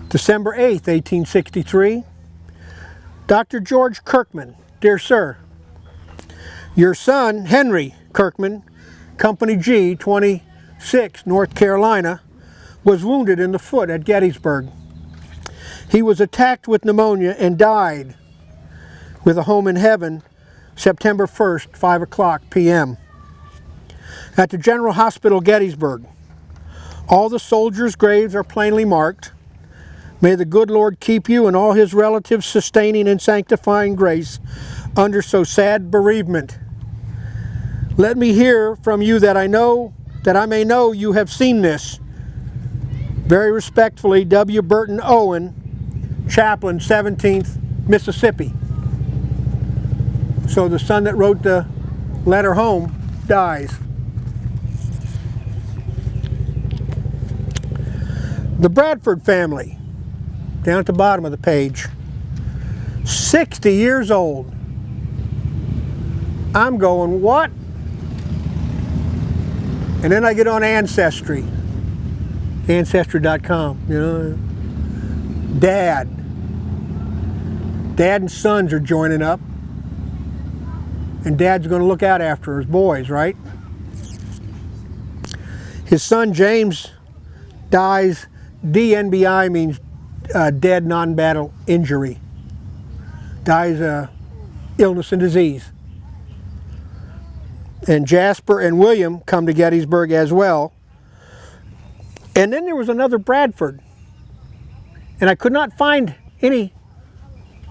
December 8th, 1863. Dr. George Kirkman, dear sir, your son, Henry Kirkman, Company G, 26, North Carolina, was wounded in the foot at Gettysburg. He was attacked with pneumonia and died with a home in heaven September 1st, 5 o'clock p.m. at the General Hospital, Gettysburg. All the soldiers' graves are plainly marked. May the good Lord keep you and all his relatives sustaining and sanctifying grace under so sad bereavement. Let me hear from you that I may know you have seen this. Very respectfully, W. Burton Owen, Chaplain, 17th Mississippi. So the son that wrote the letter home dies. The Bradford family, down at the bottom of the page, 60 years old. I'm going, what? And then I get on Ancestry, Ancestry.com, you know. Dad and sons are joining up. And Dad's going to look out after his boys, right? His son James dies. DNBI means dead non-battle injury. Dies illness and disease. And Jasper and William come to Gettysburg as well. And then there was another Bradford. And I could not find any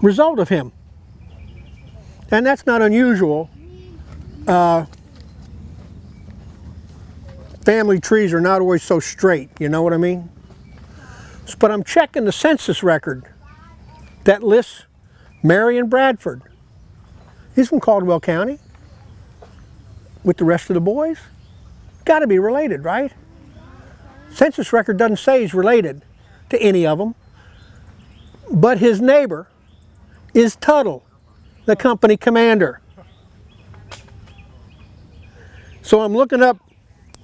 result of him. And that's not unusual. Family trees are not always so straight, you know what I mean? But I'm checking the census record that lists Marion Bradford. He's from Caldwell County with the rest of the boys. Got to be related, right? Census record doesn't say he's related to any of them. But his neighbor is Tuttle, the company commander. So I'm looking up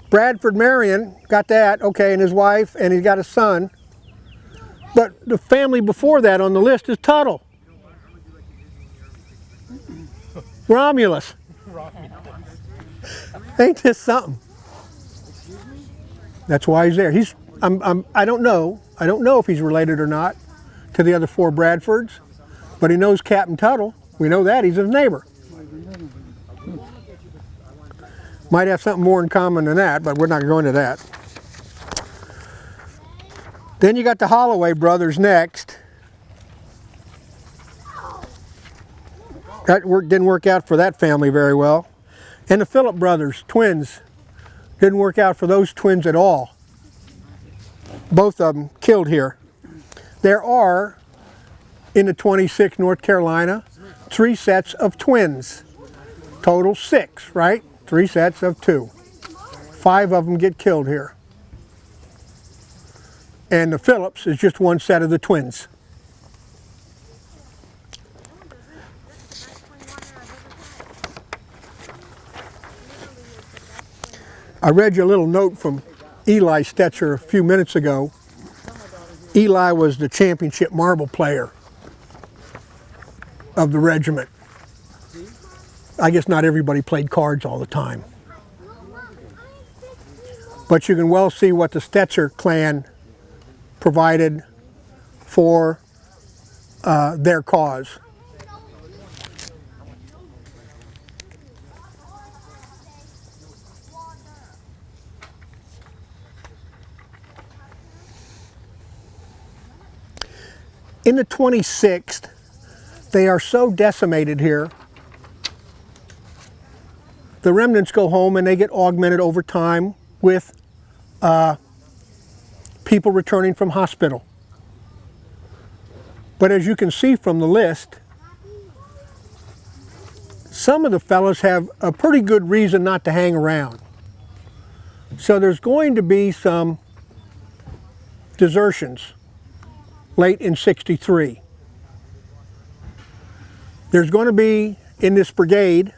Bradford Marion, got that, okay, and his wife, and he's got a son. But the family before that on the list is Tuttle. Romulus. Ain't this something? That's why he's there. I don't know if he's related or not to the other four Bradfords, but he knows Captain Tuttle. We know that, he's his neighbor. Might have something more in common than that, but we're not going to that. Then you got the Holloway brothers next. That didn't work out for that family very well. And the Phillip brothers, twins, didn't work out for those twins at all. Both of them killed here. There are, in the 26th North Carolina, 3 sets of twins. Total 6, right? 3 sets of 2. 5 of them get killed here. And the Phillips is just 1 set of the twins. I read you a little note from Eli Stetzer a few minutes ago. Eli was the championship marble player of the regiment. I guess not everybody played cards all the time. But you can well see what the Stetzer clan provided for their cause. In the 26th, they are so decimated here, the remnants go home and they get augmented over time with people returning from hospital. But as you can see from the list, some of the fellows have a pretty good reason not to hang around. So there's going to be some desertions late in '63. There's going to be, in this brigade,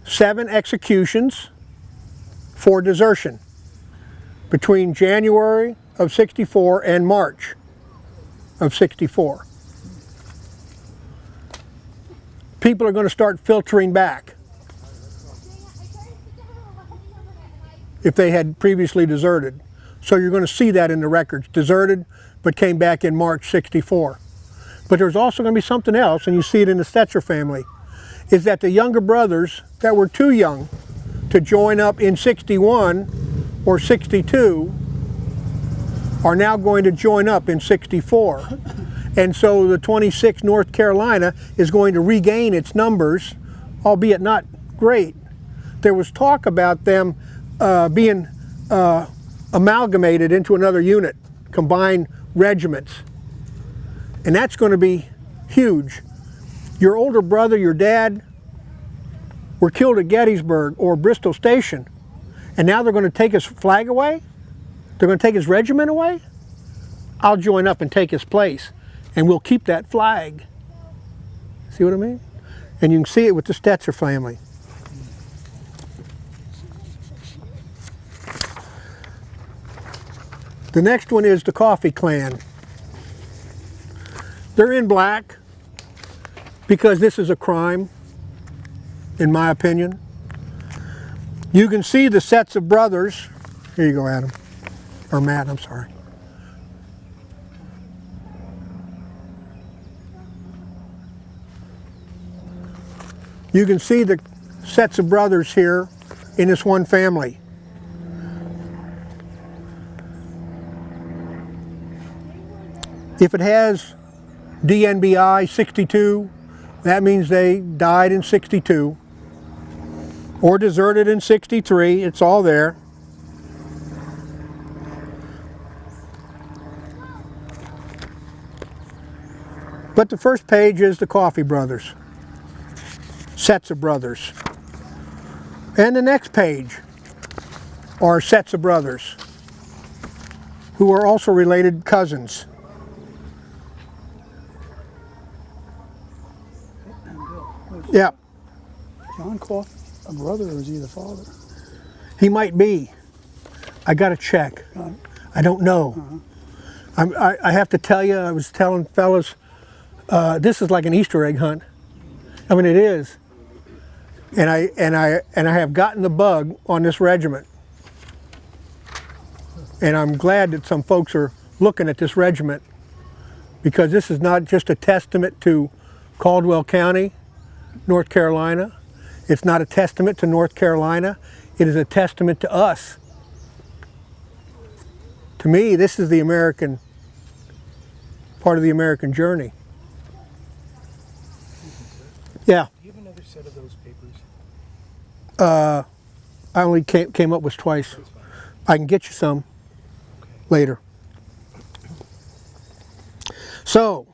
7 executions for desertion between January of '64 and March of '64. People are going to start filtering back if they had previously deserted. So you're going to see that in the records. Deserted, but came back in March '64. But there's also going to be something else, and you see it in the Stetzer family, is that the younger brothers that were too young to join up in '61 or '62 are now going to join up in 64. And so the 26th North Carolina is going to regain its numbers, albeit not great. There was talk about them being amalgamated into another unit, combined regiments. And that's going to be huge. Your older brother, your dad, were killed at Gettysburg or Bristol Station, and now they're going to take his flag away? They're going to take his regiment away? I'll join up and take his place, and we'll keep that flag. See what I mean? And you can see it with the Stetzer family. The next one is the Coffee Clan. They're in black because this is a crime, in my opinion. You can see the sets of brothers. Here you go, Adam. Or Matt, I'm sorry. You can see the sets of brothers here in this one family. If it has DNBI 62, that means they died in 62 or deserted in 63. It's all there. But the first page is the Coffee brothers, sets of brothers. And the next page are sets of brothers who are also related cousins. Yeah. John Coffey, a brother, or is he the father? He might be. I got to check. I don't know. I have to tell you, I was telling fellas, this is like an Easter egg hunt. I mean, it is. And I have gotten the bug on this regiment. And I'm glad that some folks are looking at this regiment, because this is not just a testament to Caldwell County, North Carolina. It's not a testament to North Carolina. It is a testament to us. To me, this is the American, part of the American journey. Yeah. Do you have another set of those papers? I only came up with twice. I can get you some later. So,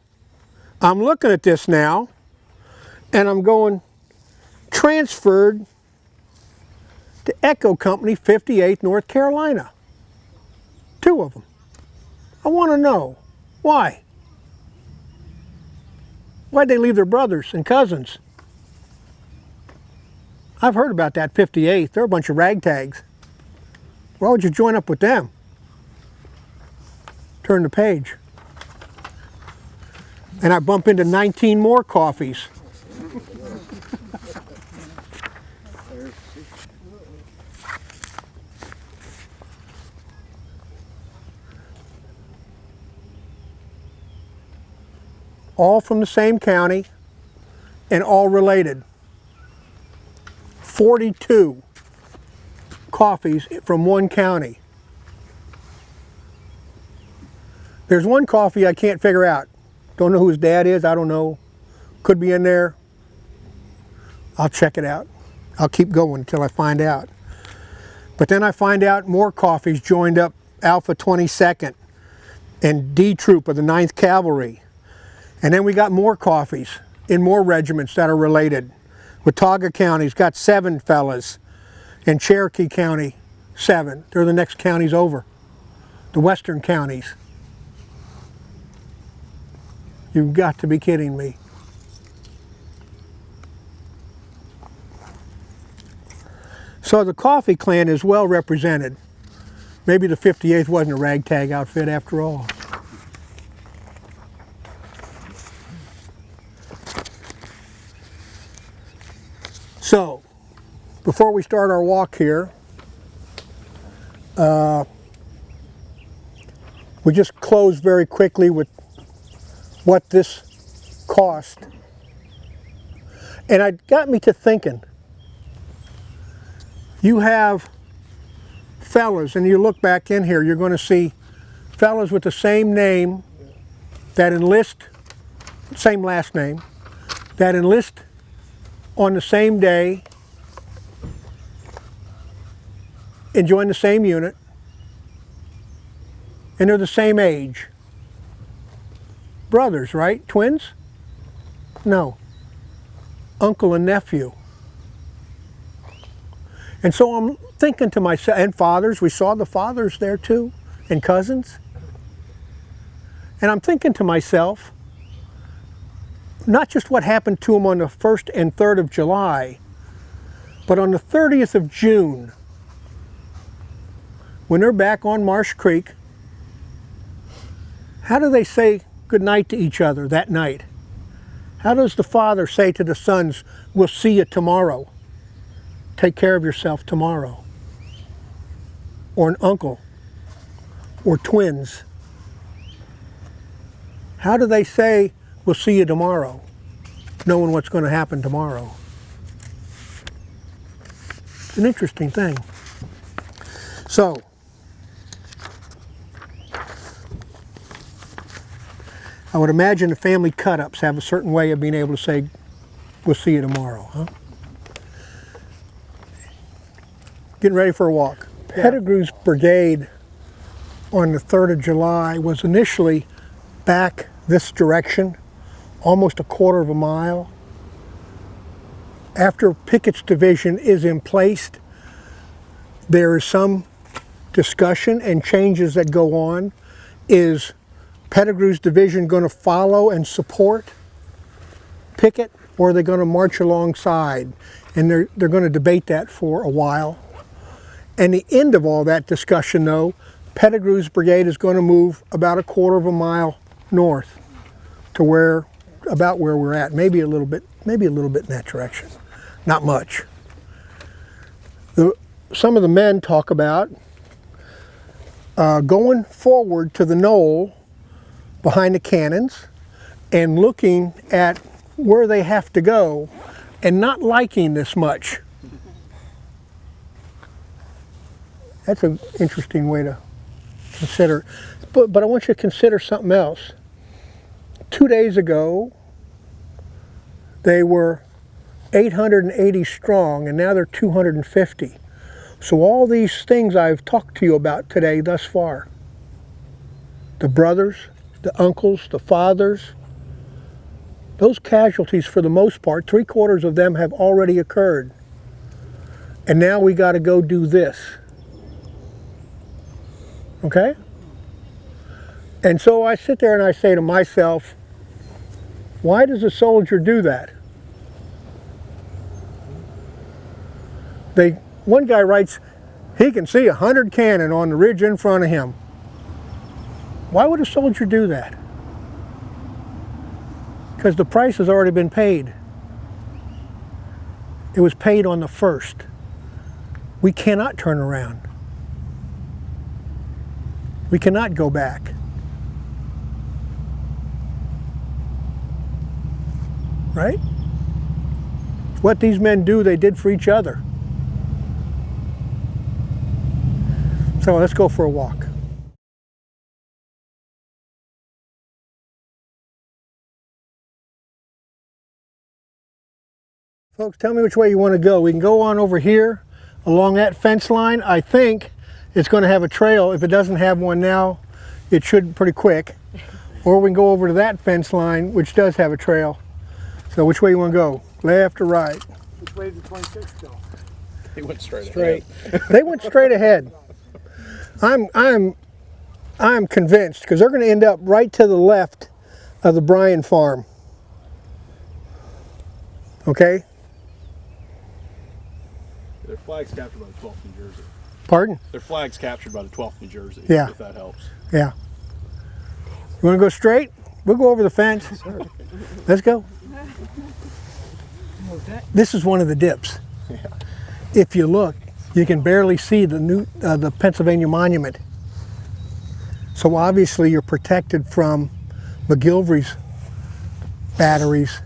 I'm looking at this now, and I'm going, transferred to Echo Company, 58th North Carolina. 2 of them. I want to know, why? Why'd they leave their brothers and cousins? I've heard about that 58th. They're a bunch of ragtags. Why would you join up with them? Turn the page. And I bump into 19 more coffees. All from the same county and all related. 42 coffees from one county. There's one coffee I can't figure out. Don't know who his dad is, I don't know. Could be in there. I'll check it out. I'll keep going until I find out. But then I find out more coffees joined up Alpha 22nd and D Troop of the 9th Cavalry. And then we got more coffees in more regiments that are related. Watauga County's got 7 fellas, and Cherokee County, 7. They're the next counties over, the western counties. You've got to be kidding me. So the Coffee Clan is well represented. Maybe the 58th wasn't a ragtag outfit after all. So, before we start our walk here, we just close very quickly with what this cost. And it got me to thinking. You have fellas, and you look back in here, you're going to see fellas with the same name that enlist, same last name, that enlist on the same day and join the same unit, and they're the same age. Brothers, right? Twins? No. Uncle and nephew. And so I'm thinking to myself, and fathers, we saw the fathers there too, and cousins. And I'm thinking to myself, not just what happened to them on the 1st and 3rd of July, but on the 30th of June, when they're back on Marsh Creek, how do they say goodnight to each other that night? How does the father say to the sons, we'll see you tomorrow? Take care of yourself tomorrow. Or an uncle, or twins. How do they say, we'll see you tomorrow, knowing what's going to happen tomorrow? It's an interesting thing. So, I would imagine the family cut-ups have a certain way of being able to say, we'll see you tomorrow, huh? Getting ready for a walk. Pettigrew's brigade on the 3rd of July was initially back this direction, almost a quarter of a mile. After Pickett's division is in place, there is some discussion and changes that go on. Is Pettigrew's division going to follow and support Pickett, or are they going to march alongside? And they're going to debate that for a while. And the end of all that discussion, though, Pettigrew's brigade is going to move about a quarter of a mile north to about where we're at, maybe a little bit in that direction, not much. Some of the men talk about going forward to the knoll behind the cannons and looking at where they have to go and not liking this much. That's an interesting way to consider. But I want you to consider something else. 2 days ago, they were 880 strong, and now they're 250. So all these things I've talked to you about today thus far, the brothers, the uncles, the fathers, those casualties for the most part, 3/4 of them have already occurred. And now we got to go do this. Okay? And so I sit there and I say to myself, why does a soldier do that? One guy writes, he can see 100 cannon on the ridge in front of him. Why would a soldier do that? Because the price has already been paid. It was paid on the 1st. We cannot turn around. We cannot go back. Right? What these men do, they did for each other. So let's go for a walk. Folks, tell me which way you want to go. We can go on over here along that fence line. I think it's going to have a trail. If it doesn't have one now, it should pretty quick. Or we can go over to that fence line, which does have a trail. So which way you want to go? Left or right? Which way did the 26th go? He went straight ahead. They went straight ahead. I'm convinced, because they're going to end up right to the left of the Bryan farm. Okay? Their flag's captured by the 12th New Jersey. Pardon? Their flag's captured by the 12th New Jersey. Yeah. If that helps. Yeah. You want to go straight? We'll go over the fence. Let's go. This is one of the dips. Yeah. If you look, you can barely see the Pennsylvania Monument. So obviously you're protected from McGilvery's batteries.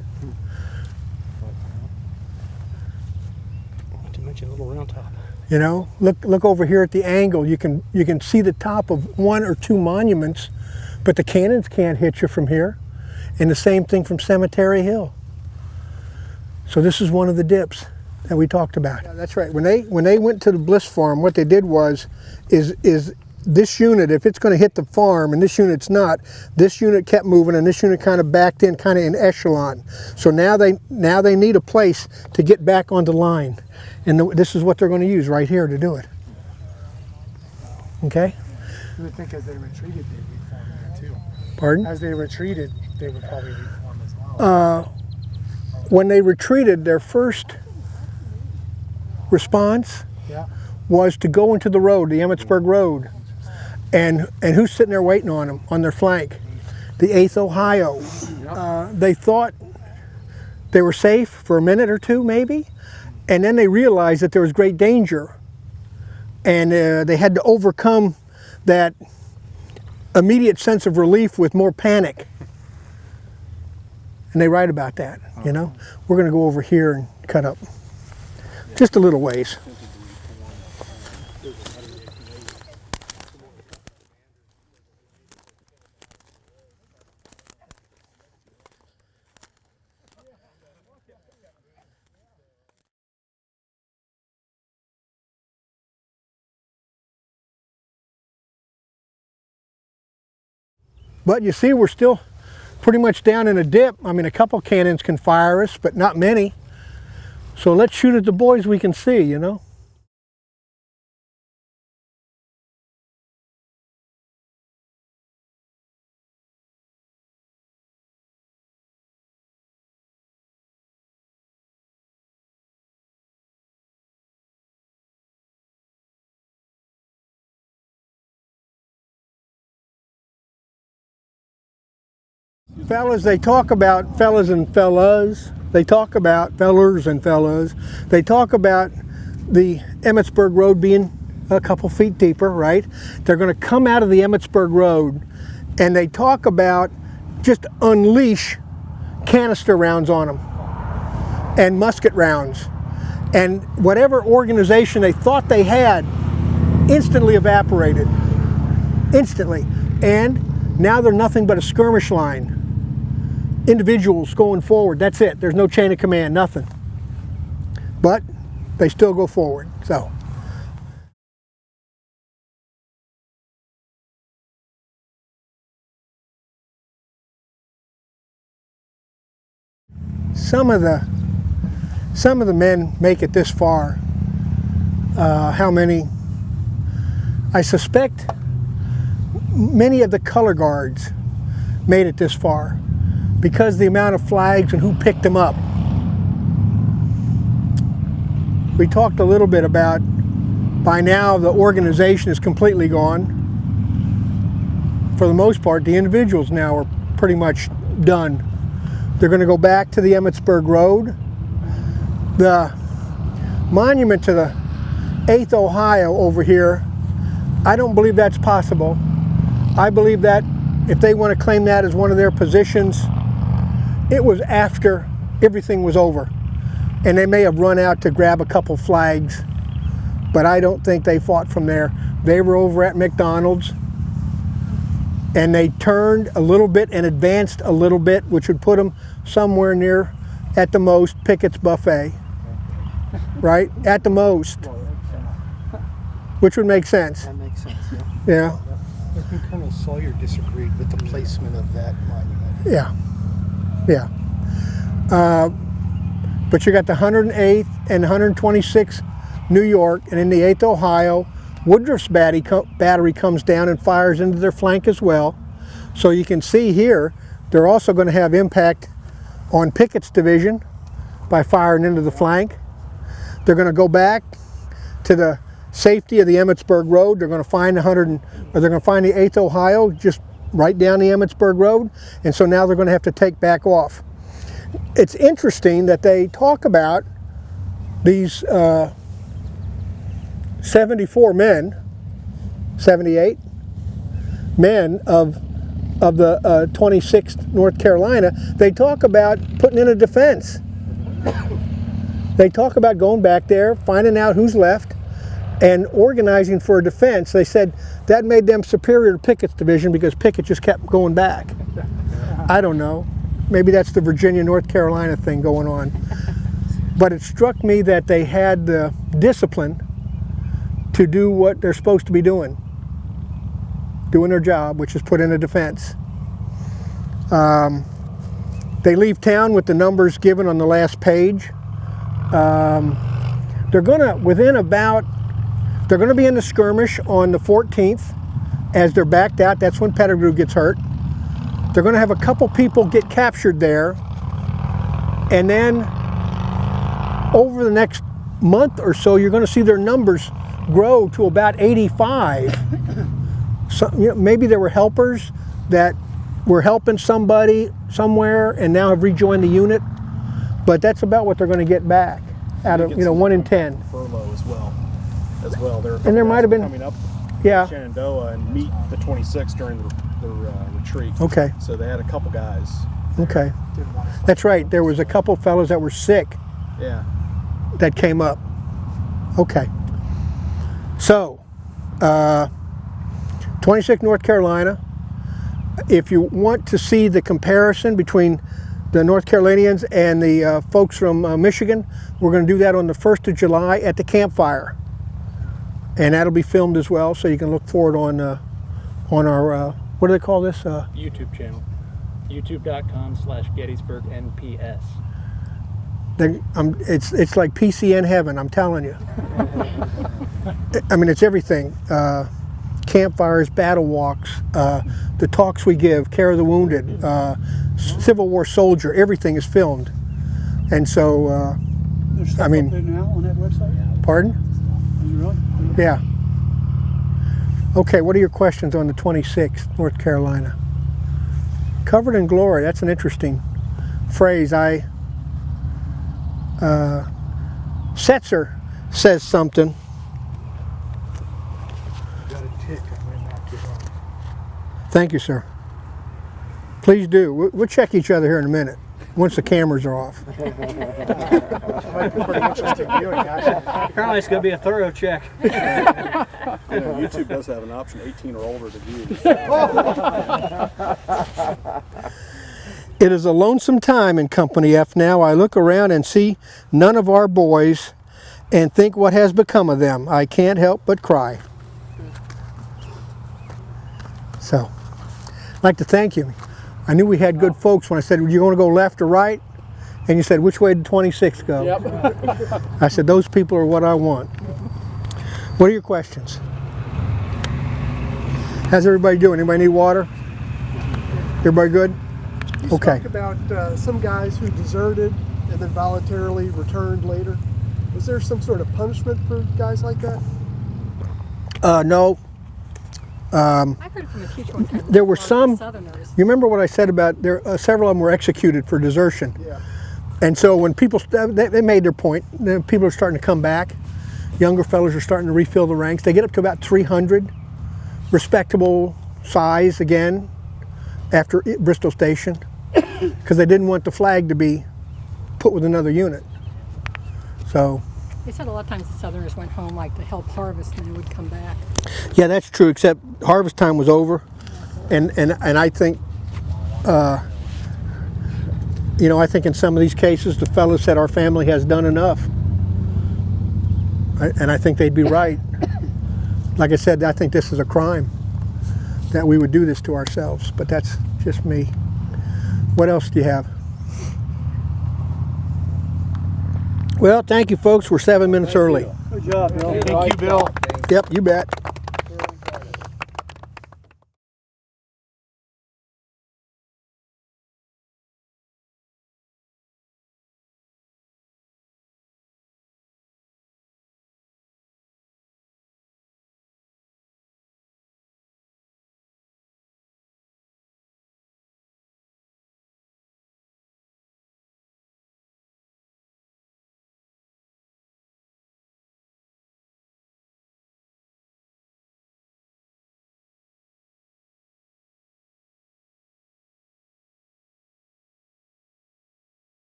Not to mention a little round top. You know, look over here at the angle. You can see the top of one or two monuments, but the cannons can't hit you from here. And the same thing from Cemetery Hill. So this is one of the dips that we talked about. Yeah, that's right. When they went to the Bliss farm, what they did was is this unit, if it's going to hit the farm and this unit's not, this unit kept moving and this unit kind of backed in, kind of in echelon. So now they need a place to get back on the line, and this is what they're going to use right here to do it. Okay. You would think as they retreated, they'd reform that too. Pardon? As they retreated, they would probably reform as well. When they retreated, their first response Yeah. was to go into the road, the Emmitsburg Road. And who's sitting there waiting on them, on their flank? The 8th Ohio. They thought they were safe for a minute or two, maybe, and then they realized that there was great danger. And they had to overcome that immediate sense of relief with more panic. And they write about that, you know. We're going to go over here and cut up just a little ways. But you see, we're still pretty much down in a dip. I mean, a couple cannons can fire us, but not many. So let's shoot at the boys we can see, you know. Fellas, they talk about fellas and fellas. They talk about fellers and fellas. They talk about the Emmitsburg Road being a couple feet deeper, right? They're going to come out of the Emmitsburg Road, and they talk about just unleash canister rounds on them and musket rounds. And whatever organization they thought they had instantly evaporated. Instantly. And now they're nothing but a skirmish line. Individuals going forward, that's it. There's no chain of command, nothing. But they still go forward, so. Some of the men make it this far. How many? I suspect many of the color guards made it this far because the amount of flags and who picked them up. We talked a little bit about, by now the organization is completely gone. For the most part, the individuals now are pretty much done. They're going to go back to the Emmitsburg Road. The monument to the 8th Ohio over here, I don't believe that's possible. I believe that if they want to claim that as one of their positions, it was after everything was over. And they may have run out to grab a couple flags, but I don't think they fought from there. They were over at McDonald's, and they turned a little bit and advanced a little bit, which would put them somewhere near, at the most, Pickett's buffet. Right? At the most. Which would make sense. That makes sense, yeah. Yeah. I think Colonel Sawyer disagreed with the placement of that monument. Yeah. Yeah. But you got the 108th and 126th New York, and in the 8th Ohio, Woodruff's battery comes down and fires into their flank as well. So you can see here, they're also going to have impact on Pickett's division by firing into the flank. They're going to go back to the safety of the Emmitsburg Road. They're going to find the 8th Ohio just right down the Emmitsburg Road, and so now they're going to have to take back off. It's interesting that they talk about these 74 men, 78 men of the 26th North Carolina. They talk about putting in a defense. They talk about going back there, finding out who's left, and organizing for a defense. They said that made them superior to Pickett's division because Pickett just kept going back. I don't know. Maybe that's the Virginia, North Carolina thing going on. But it struck me that they had the discipline to do what they're supposed to be doing their job, which is put in a defense. They leave town with the numbers given on the last page. They're gonna be in the skirmish on the 14th. As they're backed out, that's when Pettigrew gets hurt. They're gonna have a couple people get captured there, and then over the next month or so, you're gonna see their numbers grow to about 85. So, maybe there were helpers that were helping somebody somewhere and now have rejoined the unit, but that's about what they're going to get back out of 1 in 10. Furlough as well. And there might have been coming up yeah Shenandoah and meet the 26th during the retreat. Okay. So they had a couple guys. Okay. That's right. There was a couple fellows that were sick. Yeah. That came up. Okay. So, 26th North Carolina. If you want to see the comparison between the North Carolinians and the folks from Michigan, we're going to do that on the 1st of July at the campfire. And that'll be filmed as well, so you can look for it on our, what do they call this? YouTube channel. YouTube.com/Gettysburg NPS. It's like PCN heaven, I'm telling you. I mean, it's everything. Campfires, battle walks, the talks we give, care of the wounded, Civil War soldier, everything is filmed. And so, There's stuff I mean, up there now on that website? pardon? Is it really? Yeah. Okay, what are your questions on the 26th, North Carolina? Covered in glory, that's an interesting phrase. Setzer says something. Got a tick. I'm going to knock you off. Thank you, sir. Please do. We'll check each other here in a minute, once the cameras are off. That might be pretty interesting viewing, actually. Apparently it's going to be a thorough check. YouTube does have an option 18 or older to view. It is a lonesome time in Company F now. I look around and see none of our boys and think what has become of them. I can't help but cry. So, I'd like to thank you. I knew we had good folks when I said, you want to go left or right? And you said, which way did 26 go? Yep. I said, those people are what I want. What are your questions? How's everybody doing? Anybody need water? Everybody good? You Okay. spoke about some guys who deserted and then voluntarily returned later. Was there some sort of punishment for guys like that? No. I heard from a teacher one time. There were a lot of some- Southerners. You remember what I said about there? Several of them were executed for desertion. Yeah. And so when people, they made their point, then people are starting to come back. Younger fellows are starting to refill the ranks. They get up to about 300, respectable size again, after Bristol Station, because they didn't want the flag to be put with another unit. So, They said a lot of times the Southerners went home like to help harvest and they would come back. yeah, that's true, except harvest time was over. And I think, I think in some of these cases, the fellows said our family has done enough. And I think they'd be right. Like I said, I think this is a crime that we would do this to ourselves, but that's just me. What else do you have? Well, thank you folks, we're 7 minutes early. Good job, Bill. Thank you, Bill. Yep, you bet.